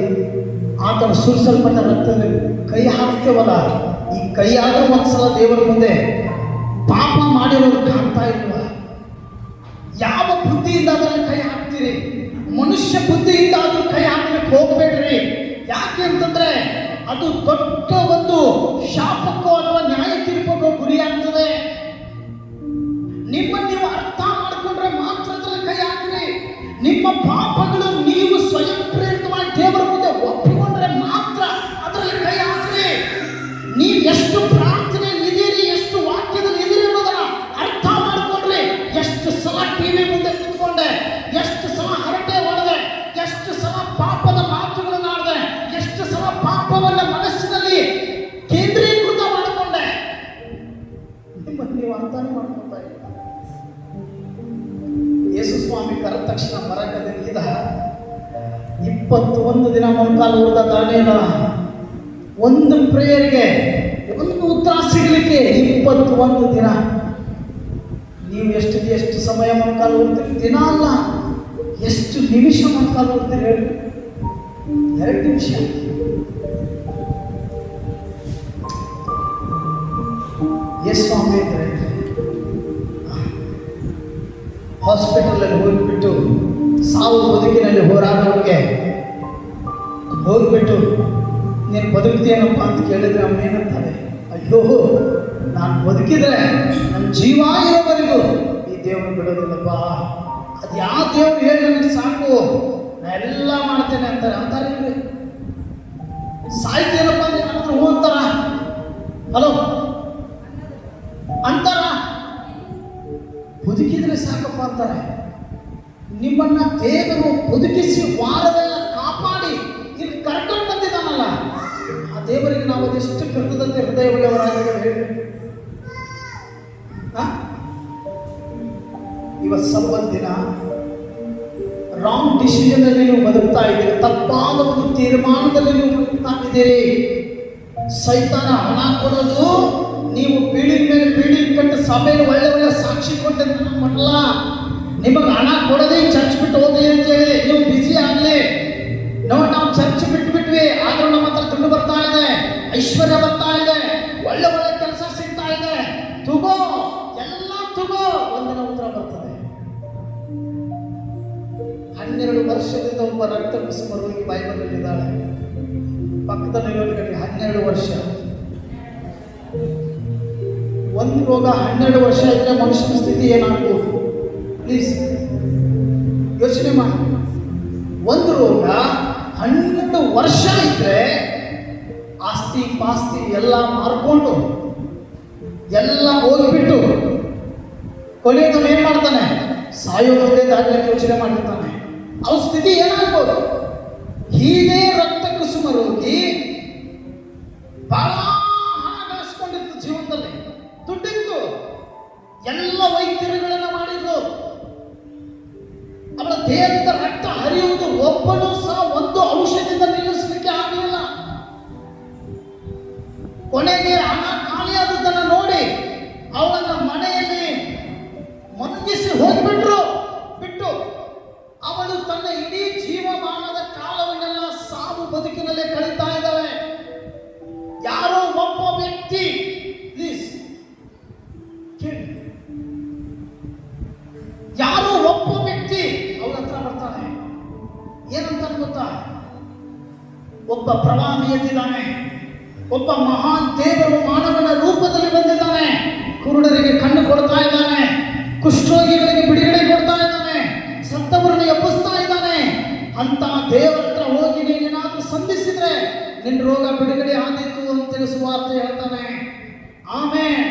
ಆತನ ಸುರಿಸಲ್ಪಟ್ಟ ರಕ್ತದಲ್ಲಿ ಕೈ ಹಾಕ್ತೇವಲ್ಲ, ಈ ಕೈಯಾದರೂ ಒಂದ್ಸಲ ದೇವರ ಮುಂದೆ ಪಾಪ ಮಾಡಿರೋರು ಕಾಣ್ತಾ ಇಲ್ವಾ? ಯಾವ ಬುದ್ಧಿಯಿಂದ ಅದನ್ನು ಕೈ ಹಾಕ್ತೀರಿ? ಮನುಷ್ಯ ಬುದ್ಧಿಯಿಂದ ಅದು ಕೈ ಹಾಕ್ಲಿಕ್ಕೆ ಹೋಗ್ಬೇಡ್ರಿ. ಯಾಕೆ ಅಂತಂದ್ರೆ ಅದು ದೊಡ್ಡ ಒಂದು ಶಾಪಕ್ಕೋ ಅಥವಾ ನ್ಯಾಯ ತೀರ್ಪಕ್ಕೋ ಗುರಿಯಾಗ್ತದೆ. ನಿಮ್ಮನ್ನು ನೀವು ಅರ್ಥ ಮಾಡಿಕೊಂಡ್ರೆ ಮಾತ್ರ ಅದರಲ್ಲಿ ಕೈ ಹಾಕ್ರಿ. ನಿಮ್ಮ ಪಾಪಗಳು ನೀವು ಸ್ವಯಂ ಪ್ರೇರಿತವಾಗಿ ದೇವರ ಮುಂದೆ ಒಪ್ಪಿಕೊಂಡ್ರೆ ಮಾತ್ರ ಅದರಲ್ಲಿ ಕೈ ಹಾಕ್ರಿ. ನೀವು ಎಷ್ಟು ಪ್ರಾರ್ಥನೆ ಇದೀರಿ, ಎಷ್ಟು ವಾಕ್ಯದಲ್ಲಿ ಇದೀರಿ ಅನ್ನೋದನ್ನ ಅರ್ಥ ಮಾಡಿಕೊಂಡ್ರಿ. ಎಷ್ಟು ಸಲ ಟಿವಿ ಮುಂದೆ ಕೂತ್ಕೊಂಡೆ, ಎಷ್ಟು ಸಲ ಹರಟೆ ಹೊಡೆದೆ, ಎಷ್ಟು ಸಲ ಪಾಪದ ಮಾತುಗಳನ್ನು ಆಡಿದೆ, ಎಷ್ಟು ಸಲ ಪಾಪವನ್ನ ಮನಸ್ಸಿನಲ್ಲಿ ಕೇಂದ್ರೀಕೃತ ಮಾಡಿಕೊಂಡೆ. ನಿಮ್ಮನ್ನು ನೀವು ಅರ್ಥನೇ ಮಾಡ್ಕೊತಾ ಇಲ್ಲ. ಯೇಸು ಸ್ವಾಮಿ ಕರೆದ ತಕ್ಷಣ ಮರಕದಲ್ಲಿ 21 ದಿನ ಮೊಣಕಾಲು ಊಟ ದಾನೇನ ಒಂದು ಪ್ರೇಯರ್ಗೆ ಒಂದು ಉತ್ತರ ಸಿಗಲಿಕ್ಕೆ 21 ದಿನ. ನೀವು ಎಷ್ಟು ಸಮಯ ಮೊಣಕಾಲು ಊಡ್ತೀರಿ? ದಿನ ಅಲ್ಲ, ಎಷ್ಟು ನಿಮಿಷ ಮೊಣಕಾಲು ಊಡ್ತೀರಿ ಹೇಳಿ? 2 ನಿಮಿಷ. ಯೇಸು ಸ್ವಾಮಿ ಇದ್ರೆ ಹಾಸ್ಪಿಟಲಲ್ಲಿ ಹೋಗ್ಬಿಟ್ಟು ಸಾವು ಬದುಕಿನಲ್ಲಿ ಹೋರಾಡೋರಿಗೆ ಹೋಗ್ಬಿಟ್ಟು ನೀನು ಬದುಕ್ತೀಯನಪ್ಪ ಅಂತ ಕೇಳಿದ್ರೆ ಅವನೇನಂತಾರೆ? ಅಯ್ಯೋ, ನಾನು ಬದುಕಿದ್ರೆ ನನ್ನ ಜೀವ ಇರೋವರೆಗೂ ಈ ದೇವರು ಬಿಡೋದಿಲ್ಲಪ್ಪ. ಅದು ಯಾವ ದೇವ್ರು ಹೇಳಿ ನನಗೆ ಸಾಕು, ನಾ ಎಲ್ಲ ಮಾಡ್ತೇನೆ ಅಂತಾರೆ. ಸಾಯ್ತೇನಪ್ಪ ಅಂದ್ರೆ ನನ್ನ ಹೂ ಅಂತಾರ, ಹಲೋ ಅಂತಾರ. ಬದುಕಿದ್ರೆ ಸಾಕಪ್ಪ ಅಂತಾರೆ. ನಿಮ್ಮನ್ನ ದೇವರು ಬದುಕಿಸಿ ವಾರವೆಲ್ಲ ಕಾಪಾಡಿ ಇಲ್ಲಿ ಕರ್ಕೊಂಡು ಬಂದಿದ್ದಾನಲ್ಲ, ಆ ದೇವರಿಗೆ ನಾವು ಅದೆಷ್ಟು ಕೃತಜ್ಞತೆ ಹೃದಯ ಉಳ್ಳವರಾಗಿದ್ದೇವೆ ಹೇಳಿ. ಇವತ್ತು ಸಬ್ಬತ್ ದಿನ ರಾಂಗ್ ಡಿಸಿಷನ್ ಅಲ್ಲಿ ನೀವು ಬದುಕ್ತಾ ಇದ್ದೀರಿ, ತಪ್ಪಾದ ಒಂದು ತೀರ್ಮಾನದಲ್ಲಿ ನೀವು ಬದುಕ್ತಾ ಇದ್ದೀರಿ. ಸೈತಾನ ಹಣ ಕೊಡೋದು, ನೀವು ಬಿಲ್ಡಿಂಗ್ ಮೇಲೆ ಬಿಲ್ಡಿಂಗ್ ಕಟ್ಟು ಸಭೆಯಲ್ಲಿ ಒಳ್ಳೆ ಸಾಕ್ಷಿ ಕೊಟ್ಟಂತ ನಮ್ಮಲ್ಲ. ನಿಮಗೆ ಹಣ ಕೊಡದೆ ಚರ್ಚ್ ಬಿಟ್ಟು ಹೋಗಲಿ ಅಂತೇಳಿ ನೀವು ಬಿಸಿ ಆಗಲಿ. ನಾವು ಚರ್ಚ್ ಬಿಟ್ಬಿಟ್ವಿ, ಆದ್ರೂ ನಮ್ಮ ಹತ್ರ ದುಡ್ಡು ಬರ್ತಾ ಇದೆ, ಐಶ್ವರ್ಯ ಬರ್ತಾ ಇದೆ, ಒಳ್ಳೆ ಕೆಲಸ ಸಿಗ್ತಾ ಇದೆ, ತಗೋ, ಎಲ್ಲ ತಗೋ. ಒಬ್ಬ ರಕ್ತ ಕುಸುಮ ರೋಗಿ ಬೈಬಲಲ್ಲಿದ್ದಾಳೆ. ಪಕ್ಕದಲ್ಲಿರೋರಿಗೆ 12 ವರ್ಷ. ಒಂದು ರೋಗ 12 ವರ್ಷ ಇದ್ರೆ ಮನುಷ್ಯನ ಸ್ಥಿತಿ ಏನಾಗ್ಬೋದು? ಪ್ಲೀಸ್ ಯೋಚನೆ ಮಾಡಿ. ಒಂದು ರೋಗ 12 ವರ್ಷ ಇದ್ರೆ ಆಸ್ತಿ ಪಾಸ್ತಿ ಎಲ್ಲ ಮಾರ್ಕೊಂಡು ಎಲ್ಲ ಹೋಗಿಬಿಟ್ಟು ಕೊನೆಗೆ ಏನ್ ಮಾಡ್ತಾನೆ? ಸಾಯೋದೇ ದಾಖಲೆ ಯೋಚನೆ ಮಾಡಿರ್ತಾನೆ. ಅವ್ರ ಸ್ಥಿತಿ ಏನಾಗ್ಬೋದು? ಹೀಗೆ ರಕ್ತ ಕುಸುಮ ರೋಗಿ ಬಹಳ ಹಣ ಗಳಿಸ್ಕೊಂಡಿತ್ತು, ಜೀವನದಲ್ಲಿ ದುಡ್ಡಿತ್ತು, ಎಲ್ಲ ವೈದ್ಯರುಗಳನ್ನ ಮಾಡಿದ್ರು. ಅವಳ ದೇಹದ ರಕ್ತ ಹರಿಯುವುದು ಒಬ್ಬನು ಸಹ ಒಂದು ಔಷಧಿಯಿಂದ ನಿಲ್ಲಿಸಲಿಕ್ಕೆ ಆಗಲಿಲ್ಲ. ಕೊನೆಗೆ ಹಣ ಖಾಲಿಯಾದದ್ದನ್ನು ನೋಡಿ ಅವಳನ್ನ ಮನೆಯಲ್ಲಿ ಮಲಗಿಸಿ ಹೋಗ್ಬಿಟ್ರು. ಬಿಟ್ಟು ಅವಳು ತನ್ನ ಇಡೀ ಜೀವಮಾನದ ಕಾಲವನ್ನೆಲ್ಲ ಸಾವು ಬದುಕಿನಲ್ಲೇ ಕಳೀತಾ ಇದ್ದಾಳೆ. ಯಾರೋ ಒಬ್ಬ ವ್ಯಕ್ತಿ, ಪ್ಲೀಸ್ ಕೇಳಿ, ಯಾರೋ ಒಬ್ಬ ವ್ಯಕ್ತಿ ಅವಳ ಹತ್ರ ಬರ್ತಾನೆ. ಏನಂತ ಗೊತ್ತಾ? ಒಬ್ಬ ಪ್ರವಾದಿ ಎದ್ದಿದ್ದಾನೆ, ಒಬ್ಬ ಮಹಾನ್ ದೇವರು ಮಾನವನ ರೂಪದಲ್ಲಿ ಬಂದಿದ್ದಾನೆ, ಕುರುಡರಿಗೆ ಕಣ್ಣು ಕೊಡ್ತಾ ಇದ್ದಾನೆ, ಕುಷ್ಠರೋಗಿಗಳಿಗೆ ಬಿಡುಗಡೆ ಕೊಡ್ತಾ ಇದ್ದಾನೆ, ಸತ್ತವರನ್ನು ಎಬ್ಬಿಸ್ತಾ ಇದ್ದಾನೆ. ಅಂತ ದೇವರ ಹತ್ರ ಹೋಗಿ ನೀನೇನಾದ್ರೂ ಸಂಧಿಸಿದ್ರೆ ನಿನ್ನ ರೋಗ ಬಿಡುಗಡೆ ಆದೀತು ಅಂತೇಳಿ ಸುವಾರ್ತೆ ಹೇಳ್ತಾನೆ. ಆಮೇನ್,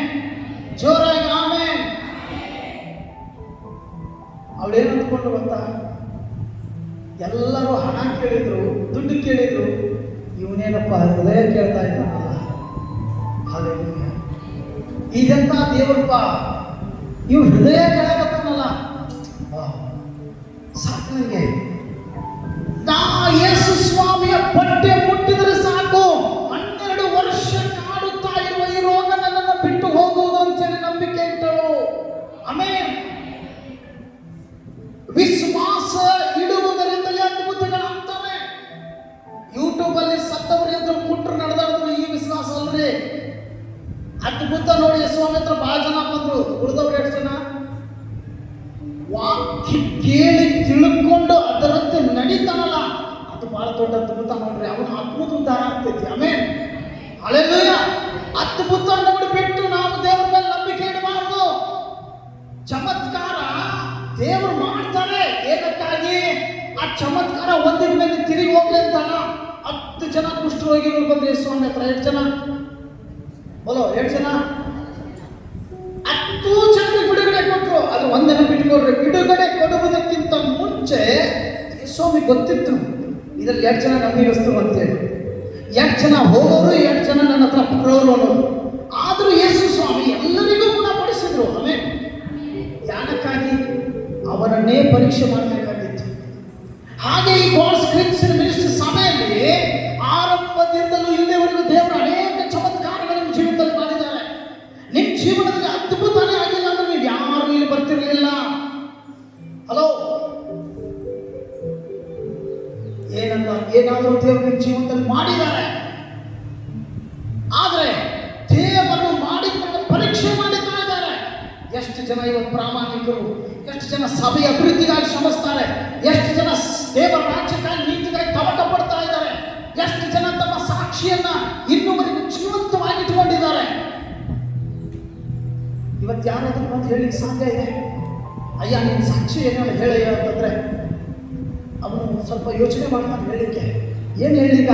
ಜೋರಾಗಿ ಆಮೇನ್. ಅವಳೇನು ಅಂದ್ಕೊಂಡು ಗೊತ್ತಾ? ಎಲ್ಲರೂ ಹಣ ಕೇಳಿದ್ರು, ದುಡ್ಡು ಕೇಳಿದ್ರು, ಇವನೇನಪ್ಪ ಹೃದಯ ಕೇಳ್ತಾ ಇದ್ದಾನಲ್ಲ. ಹಾಲೆಲೂಯಾ, ಇದೆಂತ ದೇವರಪ್ಪ, ಇವ್ ಹೃದಯ ಕೇಳಕತ್ತಾನಲ್ಲ, ಸಾಕು ನನಗೆ. ನಾ ಯೇಸು ಸ್ವಾಮಿಯ ಬಟ್ಟೆ ಮುಟ್ಟಿದ್ರೆ ಸಾಕು, 12 ವರ್ಷ ಕಾಡುತ್ತಾ ಇರುವ ಈ ರೋಗ ನನ್ನನ್ನು ಬಿಟ್ಟು ಹೋಗುವುದು ಅಂತೇಳಿ ನಂಬಿಕೆ ಇಟ್ಟಳು. ಆಮೇನ್. ವಿಶ್ವಾಸ ಇಡುವುದರಿಂದಲೇ ಅದ್ಭುತಗಳಾಗ್ತವೆ. ಯೂಟ್ಯೂಬ್ ಅಲ್ಲಿ ಸತ್ತವರು ಎದ್ರು ಮುಟ್ರು ನಡೆದಾಡಿದ್ರು, ಈ ವಿಶ್ವಾಸ ಅಲ್ರಿ. ಅದ್ಭುತ ನೋಡಿ, ಸ್ವಾಮಿ ಹತ್ರ ಬಹಳ ಜನ ಬಂದ್ರು. ಉಳಿದವ್ರು 2 ಜನ ವಾಕ್ಯ ಕೇಳಿ ತಿಳ್ಕೊಂಡು ಅದರಂತೆ ನಡೀತಾನಲ್ಲ, ಅದು ಬಹಳ ದೊಡ್ಡ ಅದ್ಭುತ ನೋಡ್ರಿ. ಅವನು ಅದ್ಭುತ ಉದ್ಧಾರ ಆಗ್ತೈತಿ. ಆಮೇನ್, ಹಲ್ಲೆಲೂಯಾ. ಅದ್ಭುತ ನೋಡಿಬಿಟ್ಟು ನಾವು ದೇವರ ಮೇಲೆ ನಂಬಿಕೆ ಇಡಬಾರ್ದು. ಚಮತ್ಕಾರ ದೇವರು ಮಾಡ್ತಾರೆ. ಏನಕ್ಕಾಗಿ? ಆ ಚಮತ್ಕಾರ ಒಂದಿನ ಮೇಲೆ ತಿರುಗಿ ಹೋಗ್ಲಿ ಅಂತ 10 ಜನ ಕುಷ್ಠರೋಗಿಗಳು ಬಂದ್ರೆ ಸ್ವಾಮಿ ಹತ್ರ. 2 ಜನ ಬೋಲೋ, 2 ಜನ 10 ಜನರಿಗೆ ಬಿಡುಗಡೆ ಕೊಟ್ಟರು. ಅದು ಒಂದಿನ ಬಿಟ್ಟುಕೊಡ್ರಿ. ಬಿಡುಗಡೆ ಕೊಡುವುದಕ್ಕಿಂತ ಮುಂಚೆ ಸ್ವಾಮಿ ಗೊತ್ತಿತ್ತು ಇದರಲ್ಲಿ 2 ಜನ ನಂಬಿಗಸ್ತರು ಅಂತೇಳಿ. 2 ಜನ ಹೋಗೋರು, 2 ಜನ ನನ್ನ ಹತ್ರ ಬರೋರು ಅನ್ನೋದು. ಆದರೂ ಯೇಸು ಸ್ವಾಮಿ ಎಲ್ಲರಿಗೂ ಗುಣಪಡಿಸಿದ್ರು. ಆಮೇಲೆ ಯಾನಕ್ಕಾಗಿ? ಅವರನ್ನೇ ಪರೀಕ್ಷೆ ಮಾಡಬೇಕಾಗಿತ್ತು. ಹಾಗೆ ಈ ಗಾಡ್ಸ್ ಕ್ರಿಶ್ಚಿಯನ್ ಮಿನಿಸ್ಟ್ರಿ ಸಭೆಯಲ್ಲಿ ಆರಂಭದಿಂದಲೂ ಇಲ್ಲಿವರೆಗೂ ದೇವರು ಅನೇಕ ಚಮತ್ಕಾರಗಳನ್ನು ಜೀವನದಲ್ಲಿ ಮಾಡಿದ್ದಾರೆ. ನಿಮ್ಮ ಜೀವನದಲ್ಲಿ ಅದ್ಭುತನೇ ಆಗಿಲ್ಲ ಅಂದ್ರೆ ನೀವು ಯಾರು ಇಲ್ಲಿ ಬರ್ತಿರ್ಲಿಲ್ಲ. ಹಲೋ, ಏನಾದರೂ ದೇವರು ನಿಮ್ಮ ಜೀವನದಲ್ಲಿ ಮಾಡಿದ್ದಾರೆ. ಆದ್ರೆ ದೇವರು ಮಾಡಿದ್ದನ್ನು ಪರೀಕ್ಷೆ ಮಾಡಿತಾ ಇದ್ದಾರೆ. ಎಷ್ಟು ಜನ ಇವತ್ತು ಪ್ರಾಮಾಣಿಕರು, ಎಷ್ಟು ಜನ ಸಭೆಯ ಅಭಿವೃದ್ಧಿಗಾಗಿ ಶ್ರಮಿಸ್ತಾರೆ, ಎಷ್ಟು ಜನ ದೇವರ ರಾಜ್ಯಕ್ಕಾಗಿ ನೀತಿಗಾಗಿ ತವಕ ಪಡ್ತಾ ಇದ್ದಾರೆ, ಎಷ್ಟು ಜನ ತಮ್ಮ ಸಾಕ್ಷಿಯನ್ನ ಇನ್ನುವರೆಗೂ ಜೀವಂತವಾಗಿ ಇಟ್ಟುಕೊಂಡಿದ್ದಾರೆ. ಇವತ್ತು ಯಾರಾದ್ರೂ ಬಂದು ಹೇಳಿಕ್ಕೆ ಸಾಧ್ಯ ಇದೆ? ಅಯ್ಯ ನಿನ್ನ ಸಾಕ್ಷಿ ಏನಾದ್ರು ಹೇಳಯ್ಯ ಅಂತಂದ್ರೆ ಅವನು ಸ್ವಲ್ಪ ಯೋಚನೆ ಮಾಡ್ತಾನೆ ಹೇಳಲಿಕ್ಕೆ. ಏನು ಹೇಳಿಗ?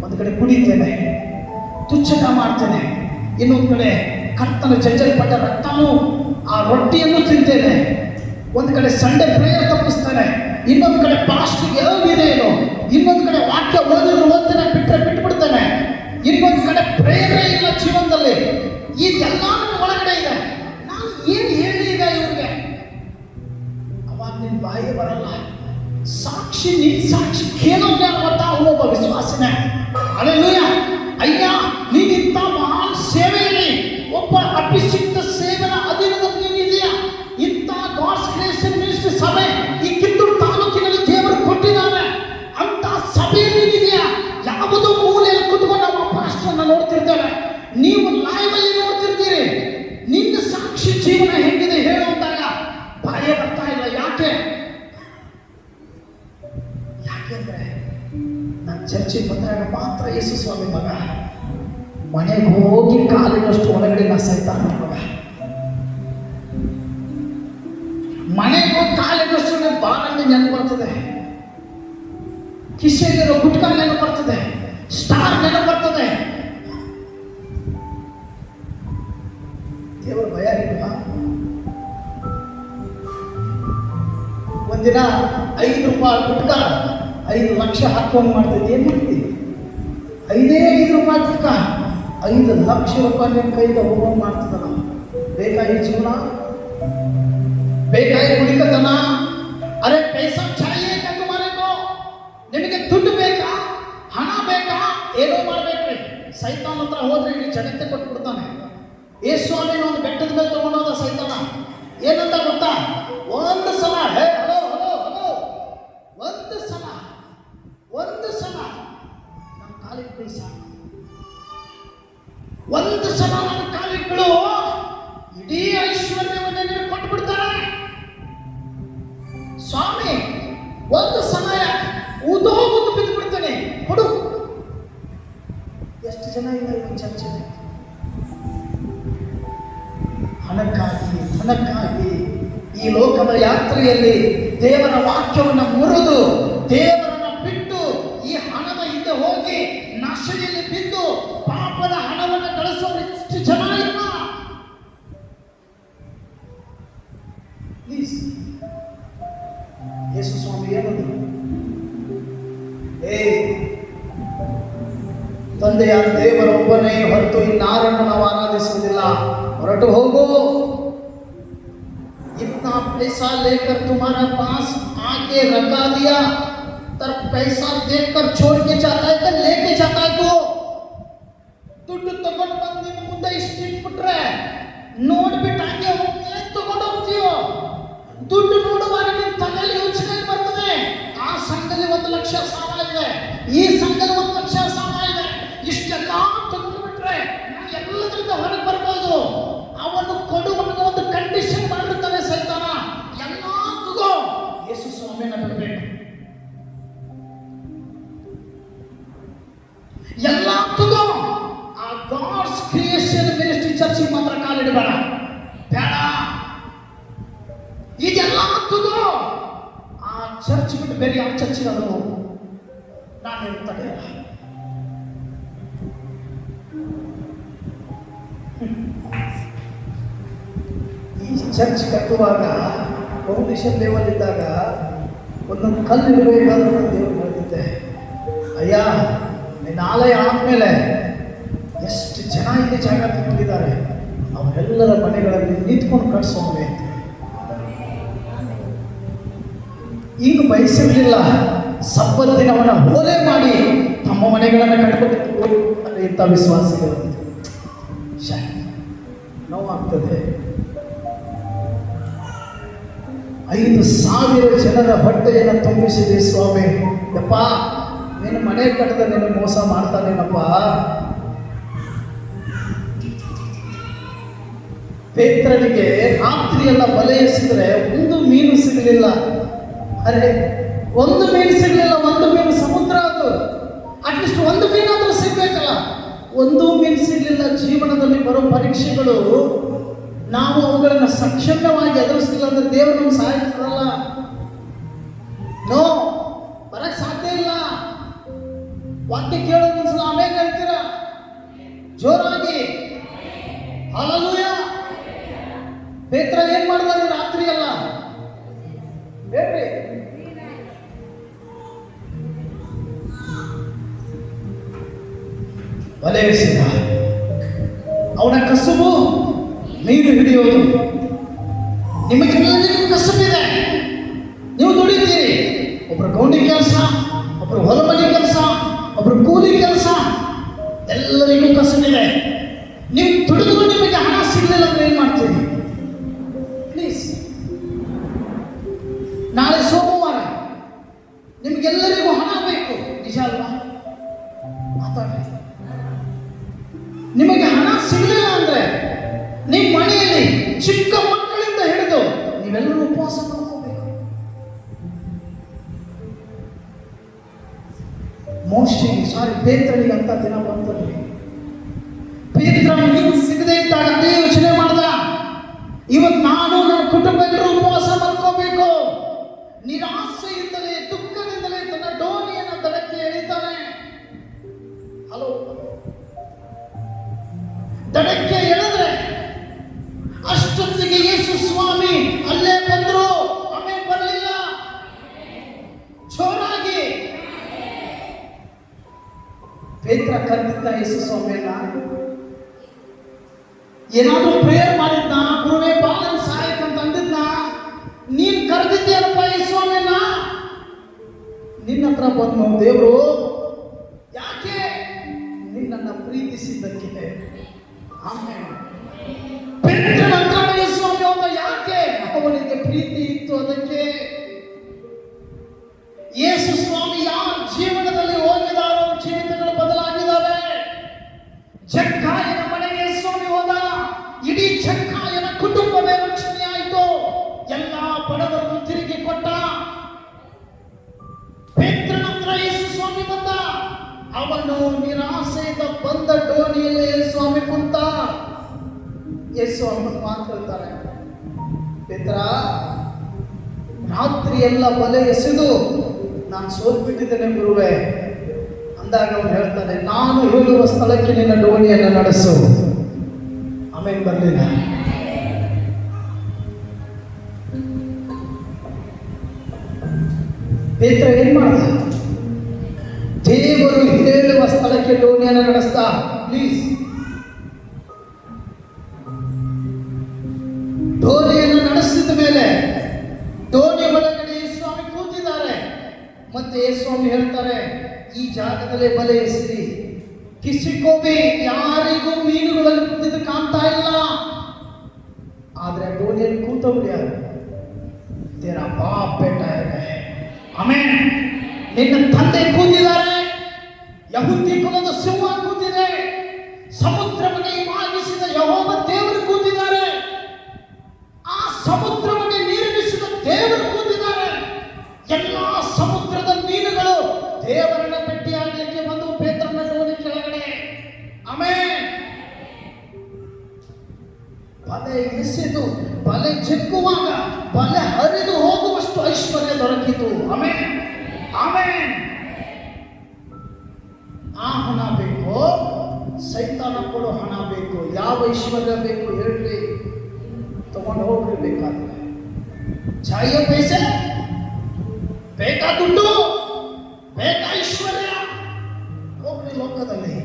ಒಂದು ಕಡೆ ಕುಡಿತೇನೆ, ತುಚ್ಛಟ ಮಾಡ್ತೇನೆ, ಇನ್ನೊಂದು ಕಡೆ ಕರ್ತನ ಜಜ್ಜಲ್ಪಟ್ಟ ರಕ್ತನೂ ಆ ರೊಟ್ಟಿಯನ್ನು ತಿಂತೇನೆ, ಒಂದು ಕಡೆ ಸಂಡೆ ಪ್ರೇಯರ್ ತಪ್ಪಿಸ್ತಾನೆ, ಇನ್ನೊಂದು ಕಡೆ ಪಾಸ್ಟ್ಗೆ ಇದೆ ಏನು, ಇನ್ನೊಂದು ಕಡೆ ವಾಕ್ಯ ಓದ್ತೇನೆ, ಬಿಟ್ಟರೆ ಬಿಟ್ಟು ಬಿಡ್ತಾನೆ, ಇನ್ನೊಂದು ಕಡೆ ಪ್ರೇಯರೇ ಇಲ್ಲ ಜೀವನದಲ್ಲಿ. ಇದೆಲ್ಲ ನಮ್ಮ ಒಳಗಡೆ ಇದೆ. ನಾನು ಏನು ಹೇಳಿ ಈಗ ಇವ್ರಿಗೆ? ಅವಾಗ ನಿನ್ನ ಬಾಯಿಗೆ ಬರಲ್ಲ. ಸಾಕ್ಷಿ, ನಿನ್ ಸಾಕ್ಷಿ ಕೇಳೋಣ ಗೊತ್ತಾ? ಅವನೊಬ್ಬ ವಿಶ್ವಾಸನೆ. ಹಲ್ಲೆಲೂಯಾ. ಅಯ್ಯ, ನೀನಿಂತ ಮಹಾನ್ ಸೇವೆಯಲ್ಲಿ ಒಬ್ಬ ಅಭಿಷಿಕ್ತ ಸೇವನ ಅಧೀನದಲ್ಲಿ ನೀನಿದೆಯಾ? ಇಂಥ ಗಾಡ್ಸ್ ಕ್ರಿಶ್ಚಿಯನ್ ಮಿನಿಸ್ಟ್ರಿ ಸಭೆ ಈ ಕಿತ್ತೂರು ತಾಲೂಕಿನಲ್ಲಿ ದೇವರು ಕೊಟ್ಟಿದ್ದಾರೆ. ಅಂತ ಸಭೆಯಲ್ಲಿ ನೀನಿದೆಯಾ? ಯಾವುದೋ ಮೂಲೆಯಲ್ಲಿ ಕುತ್ಕೊಂಡು ನಮ್ಮ ಪಾಸ್ಟರ್ನ ನೋಡ್ತಿರ್ತೇವೆ, ನೀವು ಲೈವ್ ಅಲ್ಲಿ ನೋಡ್ತಿರ್ತೀರಿ. ನಿನ್ನ ಸಾಕ್ಷಿ ಜೀವನ ಹೆಂಗಿದೆ ಹೇಳುವಂತಾಗ ಭಯ ಬರ್ತಾ ಇಲ್ಲ. ಯಾಕೆ? ಯಾಕೆಂದ್ರೆ ನಾನು ಚರ್ಚಿಗೆ ಬಂದಾಗ ಮಾತ್ರ ಯೇಸು ಸ್ವಾಮಿ ಮಗ, ಮನೆಗೆ ಹೋಗಿ ಕಾಲಿನಷ್ಟು ಒಳಗಡೆ ನಾ ಸೈತಾನ ಮಗ. ಮನೆಗೆ ಹೋಗಿ ಕಾಲಿನಷ್ಟು ಬಾಲಂಡಿ ನೆನಪು ಬರ್ತದೆ, ಕಿಶೆಯಲ್ಲಿರೋ ಗುಟ್ಕ ನೆನಪು ಬರ್ತದೆ, ಸ್ಟಾರ್ ನೆನಪು ಬರ್ತದೆ. ದೇವರ ಭಯ ಇಲ್ಲ. ಒಂದಿನ 5 ರೂಪಾಯಿ ಗುಟ್ಕ 5 ಲಕ್ಷ ಹಾಕೊಂಡು ಮಾಡ್ತಿದ್ದೆ. ಏನು ಮಾಡ್ತೀವಿ? 5 ರೂಪಾಯಿ ಗುಟ್ಕ 5 ಲಕ್ಷ ರೂಪಾಯಿ ನಿಮ್ಮ ಕೈಯಿಂದ ಹೋಗೋದು ಮಾಡ್ತಿದ್ದ. ಬೇಕಾಗಿ ಜೀವನ, ಬೇಕಾಗಿ ಕುಡಿಕತನ. ಅರೆ ಪೈಸಾ ಚಾಹಿಯೇ ಕಾ ತುಮಾರೆ ಕೋ? ನಿಮಗೆ ದುಡ್ಡು ಬೇಕಾ, ಹಣ ಬೇಕಾ, ಏನೋ ಮಾಡ್ಬೇಕ್ರಿ. ಸೈತಾನ್ ಹತ್ರ ಹೋದ್ರೆ ಇಡೀ ಜಗತ್ತೇ ಕೊಟ್ಬಿಡ್ತಾನೆ. ಯೇಸುವಿನ ಒಂದು ಬೆಟ್ಟದ ಮೇಲೆ ತಗೊಂಡೋದ ಸೈತಾನ. ಏನಂತ ಗೊತ್ತಾ? ಒಂದು ಸಲ ಹಲೋ ಹಲೋ ಹಲೋ ಒಂದು ಸಲ ನಮ್ಮ ಕಾಲಿಗೆ ಬೀಳ್ಸ, ಒಂದು ಸಲ ನಮ್ಮ ಕಾಲಿಗೆ ಬೀಳು, ಇಡೀ ಐಶ್ವರ್ಯವನ್ನೇ ನಿನಗೆ ಕೊಟ್ಬಿಡ್ತಾರೆ. ಸ್ವಾಮಿ ಒಂದು ಸಮಯ ಊದು ಬಿದ್ದು ಬಿಡ್ತಾನೆ, ಕೊಡು. ಎಷ್ಟು ಜನ ಇಲ್ಲ ಇವತ್ತು ಚರ್ಚೆ? ಹಣಕ್ಕಾಗಿ ಈ ಲೋಕದ ಯಾತ್ರೆಯಲ್ಲಿ ದೇವರ ವಾಕ್ಯವನ್ನು ಮುರಿದು, ದೇವರನ್ನ ಬಿಟ್ಟು ಈ ಹಣದ ಹಿಂದೆ ಹೋಗಿ ನಶೆಯಲ್ಲಿ ಬಿದ್ದು ಪಾಪದ ಹಣವನ್ನು ಗಳಿಸೋರು ಎಷ್ಟು ಜನ ಇಲ್ಲ. ಪ್ಲೀಸ್, ಯೇಸು ಸ್ವಾಮಿ ಏನಂದ್ರು? ತಂದೆಯಾದ ದೇವರೊಬ್ಬನೇ ಹೊರತು ಇನ್ನಾರನ್ನು ನಾವು ಆರಾಧಿಸುವುದಿಲ್ಲ. ಹೊರಟು ಹೋಗೋ, इतना पैसा लेकर तुम्हारा पास आके रखा दिया, तर पैसा देखकर छोड़ के जाता है तो लेके जाता है तो ದುಡ್ಡು ತಗೊಂಡು ಬಂದು ನಿನ್ನ ಮುಂದೆ ಇಷ್ಟಿಟ್ಬಿಟ್ರೆ ನೋಡ್ಬಿಟ್ಟು ಹಂಗೆ ಹೋಗ್ತೀಯ, ತಗೊಂಡು ಹೋಗ್ತೀಯೋ. ದುಡ್ಡು ನೋಡುವಾಗ ನಿನ್ನ ತಲೆಯಲ್ಲಿ ಯೋಚನೆ ಬರ್ತದೆ, ಆ ಸಂಘದಲ್ಲಿ 1 ಲಕ್ಷ ಸಾಲ ಇದೆ, ಈ ಸಂಘದಲ್ಲಿ 1 ಲಕ್ಷ ಸಾಲ ಇದೆ, ಇಷ್ಟೆಲ್ಲ ತಗೊಂಡು ಬಿಟ್ರೆ ನಾವು ಎಲ್ಲದರಿಂದ ಹೊರಗೆ ಬರ್ಬೋದು. ಅವನು ಕೊಡುವಂತ ಒಂದು ಕಂಡೀಷನ್ ಮಾಡಿರ್ತಾನೆ ಸೈತಾನ. ಎಲ್ಲ ತಗೋ, ಯೇಸು ಸ್ವಾಮಿನ ಬಿಡಬೇಕು. ಎಲ್ಲ ತಗೋ. ಆ ಗಾಡ್ಸ್ ಕ್ರಿಯೇಷನ್ ಮಿನಿಸ್ಟ್ರಿ ಚರ್ಚಿಗೆ ಮಾತ್ರ ಕಾಲಿಡಬೇಡ, ಬೇಡ. ಇದೆಲ್ಲ ತಗೋ. ಆ ಚರ್ಚ್ ಬಿಟ್ಟು ಬೇರೆ ಯಾವ ಚರ್ಚಿಗೆ ಅದು ನಾನು ಹೇಳ್ತಾನೆ. ಈ ಚರ್ಚ್ ಕಟ್ಟುವಾಗ ಫೌಂಡೇಶನ್ ಲೆವೆಲ್ ಇದ್ದಾಗ ಒಂದೊಂದು ಕಲ್ಲು ಇರಬೇಕಾದ್ರೆ ದೇವರು ಹೇಳ್ತಿದ್ದೆ, ಅಯ್ಯ ನಿನ್ನ ಆಲಯ ಆದಮೇಲೆ ಎಷ್ಟು ಜನ ಇಲ್ಲಿ ಜಾಗ ತಗೊಂಡಿದ್ದಾರೆ, ಅವರೆಲ್ಲರ ಮನೆಗಳಲ್ಲಿ ನಿಂತ್ಕೊಂಡು ಕಟ್ಸೋವೆ ಅಂತ. ಈಗ ಬಯಸಿರಲಿಲ್ಲ, ಸಬ್ಬತ್ ದಿನವನ್ನು ಹೋಲೆ ಮಾಡಿ ತಮ್ಮ ಮನೆಗಳನ್ನು ಕಟ್ಟಬೇಕು ಅಂದರೆ ಇಂಥ ವಿಶ್ವಾಸಿಗಳು ನೋವಾಗ್ತದೆ. 5,000 ಜನರ ಹೊಟ್ಟೆಯನ್ನು ತುಂಬಿಸಿದೆ ಸ್ವಾಮಿ. ಯಪ್ಪ, ನೀನು ಮನೆ ಕಟ್ಟದ ನೀನು ಮೋಸ ಮಾಡ್ತಾನೇನಪ್ಪ. ಪೇತ್ರನಿಗೆ ರಾತ್ರಿ ಎಲ್ಲ ಬಲೆ ಎಸೆದ್ರೆ 1 ಮೀನು ಸಿಗಲಿಲ್ಲ. ಅರೆ 1 ಮೀನು ಸಿಗಲಿಲ್ಲ, 1 ಮೀನು ಸಮುದ್ರ. ಅದು ಅಟ್ಲೀಸ್ಟ್ 1 ಮೀನಾದ್ರೂ ಸಿಗ್ಬೇಕಲ್ಲ. 1 ಮೀನು ಸಿಗಲಿಲ್ಲ. ಜೀವನದಲ್ಲಿ ಬರೋ ಪರೀಕ್ಷೆಗಳು ನಾವು ಅವುಗಳನ್ನು ಸಕ್ಷಮ್ಯವಾಗಿ ಎದುರಿಸಲಿಲ್ಲ ಅಂದ್ರೆ ದೇವರು ನಮ್ಗೆ ಸಹಾಯ ಮಾಡಲ್ಲ. ನೋ, ಬರಕ್ಕೆ ಸಾಧ್ಯ ಇಲ್ಲ. ವಾಕ್ಯ ಕೇಳೋದು ಒಂದ್ಸಲ ಆಮೇಲೆ ಹೇಳ್ತೀರ ಜೋರಾಗಿ ಹಲ್ಲೆಲೂಯಾ. ಪೇತ್ರ ಏನ್ ಮಾಡಿದಾರೆ ರಾತ್ರಿ ಎಲ್ಲ ಹೇಳ್ರಿ. ಬಲೆ ಎಸೆದ. ಅವನ ಕಸುಬು ಮೀನು ಹಿಡಿಯೋದು. ನಿಮಗೆಲ್ಲರಿಗೂ ಕಸುಬಿದೆ, ನೀವು ದುಡಿತೀರಿ. ಒಬ್ರು ಗೌಂಡಿ ಕೆಲಸ, ಒಬ್ರು ಹೊಲಮನೆ ಕೆಲಸ, ಒಬ್ರು ಕೂಲಿ ಕೆಲಸ, ಎಲ್ಲರಿಗೂ ಕಸುಬಿದೆ. ನೀವು ದುಡಿದು ನಿಮಗೆ ಹಣ ಸಿಗಲಿಲ್ಲ ಅಂದ್ರೆ ಏನ್ ಮಾಡ್ತೀರಿ? ಪ್ಲೀಸ್, ನಾಳೆ ಸೋಮವಾರ ನಿಮ್ಗೆಲ್ಲರಿಗೂ ಹಣ ಬೇಕು, ನಿಜ ಅಲ್ವಾ? ಮಾತಾಡ್ರಿ. ನಿಮಗೆ ಹಣ ಸಿಗಲಿಲ್ಲ ಅಂದ್ರೆ ನಿಮ್ಮ ಮನೆಯಲ್ಲಿ ಚಿಕ್ಕ ಮಕ್ಕಳಿಂದ ಹಿಡಿದು ನೀವೆಲ್ಲರೂ ಉಪವಾಸ ಮಾಡ್ಕೋಬೇಕು. ಪೇತ್ರನಿಗೆ ಅಂತ ದಿನ ಬಂತದ್ರಿ. ಪೇತ್ರ ಮೀನು ಸಿಗದೆ ಇದ್ದಾಗ ಅದೇ ಯೋಚನೆ ಮಾಡ್ದ, ಇವತ್ತು ನಾನು ನನ್ನ ಕುಟುಂಬ ಎಲ್ಲರೂ ಉಪವಾಸ ಮಾಡ್ಕೋಬೇಕು. ನಿರಾಸೆಯಿಂದಲೇ ದುಃಖದಿಂದಲೇ ತನ್ನ ಡೋಣಿಯನ್ನು ದಡಕ್ಕೆ ಎಳಿತಾನೆ. ಹಲೋ, ದಡಕ್ಕೆ ಎಳೆದ್ರೆ ಅಷ್ಟೊತ್ತಿಗೆ ಯೇಸು ಸ್ವಾಮಿ ಅಲ್ಲೇ ಬಂದ್ರು. ಆಮೇಲೆ ಬರಲಿಲ್ಲ, ಜೋರಾಗಿ ಪೇತ್ರ ಕರೆದಿದ್ದ ಯೇಸು ಸ್ವಾಮಿಯನ್ನ. ಏನಾದ್ರೂ ಪ್ರೇಯರ್ ಮಾಡಿದ್ನ, ಗುರುವೇ ಬಾ ನನ್ನ ಸಹಾಯಕ ಅಂತ ಅಂದಿದ್ನ? ನೀನ್ ಕರೆದಿದ್ದೇನಪ್ಪ ಈ ಸ್ವಾಮಿಯನ್ನ? ನಿನ್ನ ಹತ್ರ ಬಂದು ದೇವರು ಯಾಕೆ? ನಿನ್ನನ್ನು ಪ್ರೀತಿಸಿದ್ದಕ್ಕೆ. ಆಮೇಲೆ ಪೇತ್ರನ ಹತ್ರ ಈ ಸ್ವಾಮಿ ಹೋದ ಯಾಕೆ? ಅವನಿಗೆ ಪ್ರೀತಿ ಇತ್ತು, ಅದಕ್ಕೆ. ಯೇಸು ಸ್ವಾಮಿ ಯಾರ ಜೀವನದಲ್ಲಿ ಹೋಗಿದಾರೋ ಜೀವಿತಗಳು ಬದಲಾಗಿದ್ದಾವೆ. ಜಕ್ಕಾಯನ ಮನೆಗೆ ಸ್ವಾಮಿ ಹೋದ, ಇಡೀ ಜಕ್ಕಾಯನ ಕುಟುಂಬವೇ ರಕ್ಷಣೆ ಆಯಿತು. ಎಲ್ಲ ಬಡವರನ್ನು ತಿರುಗಿ ಕೊಟ್ಟ. ಪೇತ್ರನ ಹತ್ರ ಯೇಸು ಸ್ವಾಮಿ ಬಂದ, ಅವನು ನಿರಾಸೆಯಿಂದ ಬಂದ ಡೋಣಿಯಲ್ಲಿ ಸ್ವಾಮಿ ಕುಂತ. ಯೇಸು ಅವನು ಮಾತಾಡ್ತಾರೆ, ಪೇತ್ರ, ರಾತ್ರಿ ಎಲ್ಲ ಬಲೆ ಎಸೆದು ನಾನು ಸೋಲ್ಬಿಟ್ಟಿದ್ದೇನೆ ಗುರುವೇ ಅಂದಾಗ ಅವನು ಹೇಳ್ತಾನೆ, ನಾನು ಹೇಳುವ ಸ್ಥಳಕ್ಕೆ ನಿನ್ನ ಡೋಣಿಯನ್ನು ನಡೆಸು. ಆಮೇಲೆ ಬರಲಿಲ್ಲ. ಪೇತ್ರ ಏನ್ ಮಾಡ್ದ? ದೇವರು ಹೇಳುವ ಸ್ಥಳಕ್ಕೆ ಡೋಣಿಯನ್ನು ನಡೆಸ್ತಾ. ಪ್ಲೀಸ್, ಡೋಣಿಯನ್ನು ನಡೆಸಿದ ಮೇಲೆ ಡೋಣಿ ಒಳಗಡೆ ಸ್ವಾಮಿ ಕೂತಿದ್ದಾರೆ. ಮತ್ತೆ ಸ್ವಾಮಿ ಹೇಳ್ತಾರೆ, ಈ ಜಾಗದಲ್ಲೇ ಬಲೆ ಎಸಿರಿ, ಕಿಸಿಕೋಬಿ, ಯಾರಿಗೂ ಮೀನುಗಳಲ್ಲಿ ಕೂತಿದ್ದು ಕಾಣ್ತಾ ಇಲ್ಲ. ಆದ್ರೆ ಡೋಣಿಯಲ್ಲಿ ಕೂತವ್ರು ಯಾರು? ತೇರಾ ಬಾಪ್ ಬೇಟ ಇದೆ. ಆಮೇಲೆ ನಿನ್ನ ತಂದೆ ಕೂತಿದ್ದಾರೆ. ಯಹೂದಿ ಕುಲದ ಸಿಂಹ ಕೂತಿದೆ. ಸಮುದ್ರವನ್ನೇ ಮಾಗಿಸಿದ ಯೆಹೋವ ದೇವರು ಕೂತಿದ್ದಾರೆ. ಆ ಸಮುದ್ರವನ್ನೇ ನೀರಿನಿಸಿದ ದೇವರು ಕೂತಿದ್ದಾರೆ. ಎಲ್ಲ ಸಮುದ್ರದ ಮೀನುಗಳು ದೇವರನ್ನ ಭೇಟಿಯಾಗಲಿಕ್ಕೆ ಬಂದು ಪೇತ್ರನ ಡೋಣಿ ಕೆಳಗಡೆ. ಆಮೇಲೆ ಬಲೆ ಎಸೆದು ಬಲೆ ಚೆಕ್ಕುವಾಗ ಬಲೆ ಹರಿದು ಹೋಗುವಷ್ಟು ಐಶ್ವರ್ಯ ದೊರಕಿತು. ಆಮೇಲೆ ಆಮೇಲೆ ಆ ಹಣ ಬೇಕು, ಸೈತಾನ ಕೊಡೋ ಹಣ ಬೇಕು. ಯಾವ ಐಶ್ವರ್ಯ ಬೇಕು ಹೇಳ್ರಿ, ತಗೊಂಡು ಹೋಗ್ರಿ. ಬೇಕಾದ್ರೆ ಚಾಯ ಪೈಸೆ ಬೇಕಾ, ದುಡ್ಡು ಬೇಕಾ, ಐಶ್ವರ್ಯ ಹೋಗ್ರಿ. ಲೋಕದಲ್ಲಿ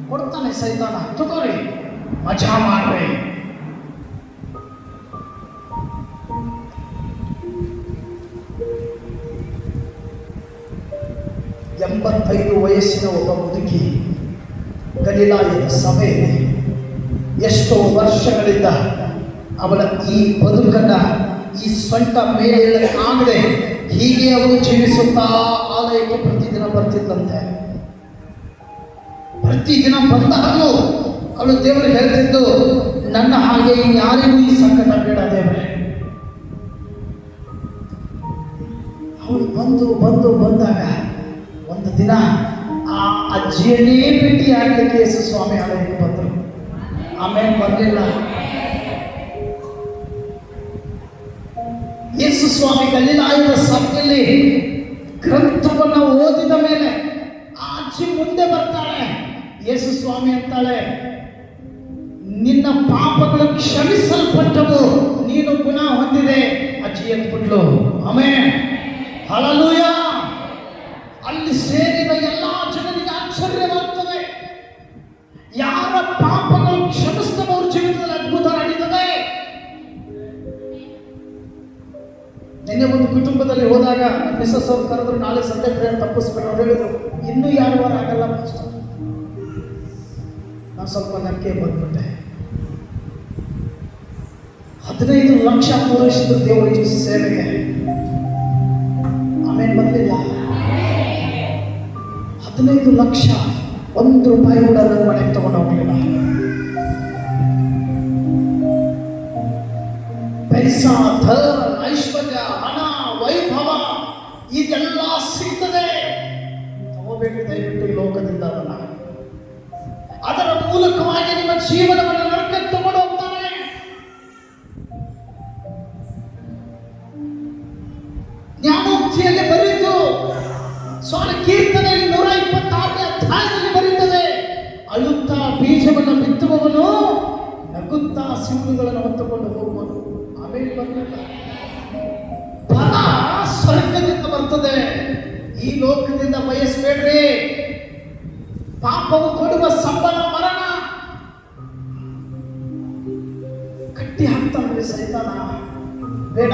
ಕೊಡ್ತಾನೆ ಸೈತಾನ, ತಗೋರಿ, ಮಜಾ ಮಾಡ್ರಿ. 85 ವಯಸ್ಸಿನ ಒಬ್ಬ ಮುದುಕಿ ಗಲಿಲಾಯದ ಸಭೆಯಲ್ಲಿ ಎಷ್ಟೋ ವರ್ಷಗಳಿಂದ ಅವಳ ಈ ಬದುಕನ್ನ, ಈ ಸೊಂಟ ಮೇಲೆ ಆಗದೆ ಹೀಗೆ ಅವಳು ಜೀವಿಸುತ್ತಾ ಆಲಯಕ್ಕೆ ಪ್ರತಿದಿನ ಬರ್ತಿದ್ದಂತೆ. ಪ್ರತಿದಿನ ಬಂದಾಗಲೂ ಅವಳು ದೇವರಿಗೆ ಹೇಳ್ತಿದ್ದು, ನನ್ನ ಹಾಗೆ ಯಾರಿಗೂ ಈ ಸಂಕಟ ಬೇಡ ದೇವರೇ. ಅವಳು ಬಂದಾಗ ಒಂದು ದಿನ ಆ ಅಜ್ಜಿಯನ್ನೇ ಭೇಟಿ ಆಗಲಿಕ್ಕೆ ಯೇಸು ಸ್ವಾಮಿ ಆಲಯಕ್ಕೆ ಬಂದರು. ಆಮೇಲೆ ಬರಲಿಲ್ಲ. ಯೇಸು ಸ್ವಾಮಿ ಗಲಿಲಾಯದ ಸಭೆಯಲ್ಲಿ ಗ್ರಂಥವನ್ನು ಓದಿದ ಮೇಲೆ ಆ ಅಜ್ಜಿ ಮುಂದೆ ಬರ್ತಾಳೆ. ಯೇಸು ಸ್ವಾಮಿ ಅಂತಾಳೆ, ನಿನ್ನ ಪಾಪಗಳು ಕ್ಷಮಿಸಲ್ಪಟ್ಟವು, ನೀನು ಗುಣ ಹೊಂದಿದೆ. ಅಜ್ಜಿ ಅಂದ್ಬಿಟ್ಲು. ಆಮೇಲೆ ಹಲ್ಲೆಲೂಯಾ. ಅಲ್ಲಿ ಸೇರಿದ ಎಲ್ಲ ಜನರಿಗೆ ಆಶ್ಚರ್ಯವಾಗ್ತದೆ. ಯಾರ ಪಾಪಗಳು ಕ್ಷಮಿಸ್ತವೆ ಅವ್ರ ಜೀವಿತದಲ್ಲಿ ಅದ್ಭುತ ನಡೀತದೆ. ನಿನ್ನೆ ಒಂದು ಕುಟುಂಬದಲ್ಲಿ ಹೋದಾಗ ಮಿಸಸ್ ಅವ್ರು ಕರೆದ್ರು, ನಾಳೆ ಸಂತೆ ಪ್ರೇಯರ್ ತಪ್ಪಿಸ್ಬೇಕು. ಅವ್ರು ಹೇಳಿದ್ರು, ಇನ್ನೂ 2 ವಾರ ಆಗಲ್ಲ ಮಾಸ್ಟರ್. ನಾನು ಸ್ವಲ್ಪ ನಂಬಿಕೆ ಬಂದ್ಬಿಟ್ಟೆ. 15 ಲಕ್ಷ ಪೂರೈಸಿದ್ರು ದೇವರ ಸೇವೆಗೆ. ಆಮೇಲೆ ಬರಲಿಲ್ಲ. 15 ಲಕ್ಷ, 1 ರೂಪಾಯಿ ಕೂಡ ನನ್ನ ಮನೆಗೆ ತಗೊಂಡು ಹೋಗಲಿಲ್ಲ. ಪೈಸಾ, ಧನ, ಐಶ್ವರ್ಯ, ಹಣ, ವೈಭವ ಇದೆಲ್ಲ ಸಿಗ್ತದೆ, ಬೀಜವನ್ನು ಬಿತ್ತುವವನು ನಗುತ್ತಾ ಸಿಂಹಗಳನ್ನು ಹೊತ್ತುಕೊಂಡು ಹೋಗುವನು. ಆಮೇಲೆ ಬರಲಿಲ್ಲ. ಫಲ ಸ್ವರ್ಗದಿಂದ ಬರ್ತದೆ, ಈ ಲೋಕದಿಂದ ಬಯಸಬೇಡ್ರಿ. ಪಾಪವು ಕೊಡುವ ಸಂಬಳ ಮರಣ. ಕಟ್ಟಿ ಹಾಕ್ತಾನೆ ಸೈತಾನ. ಬೇಡ,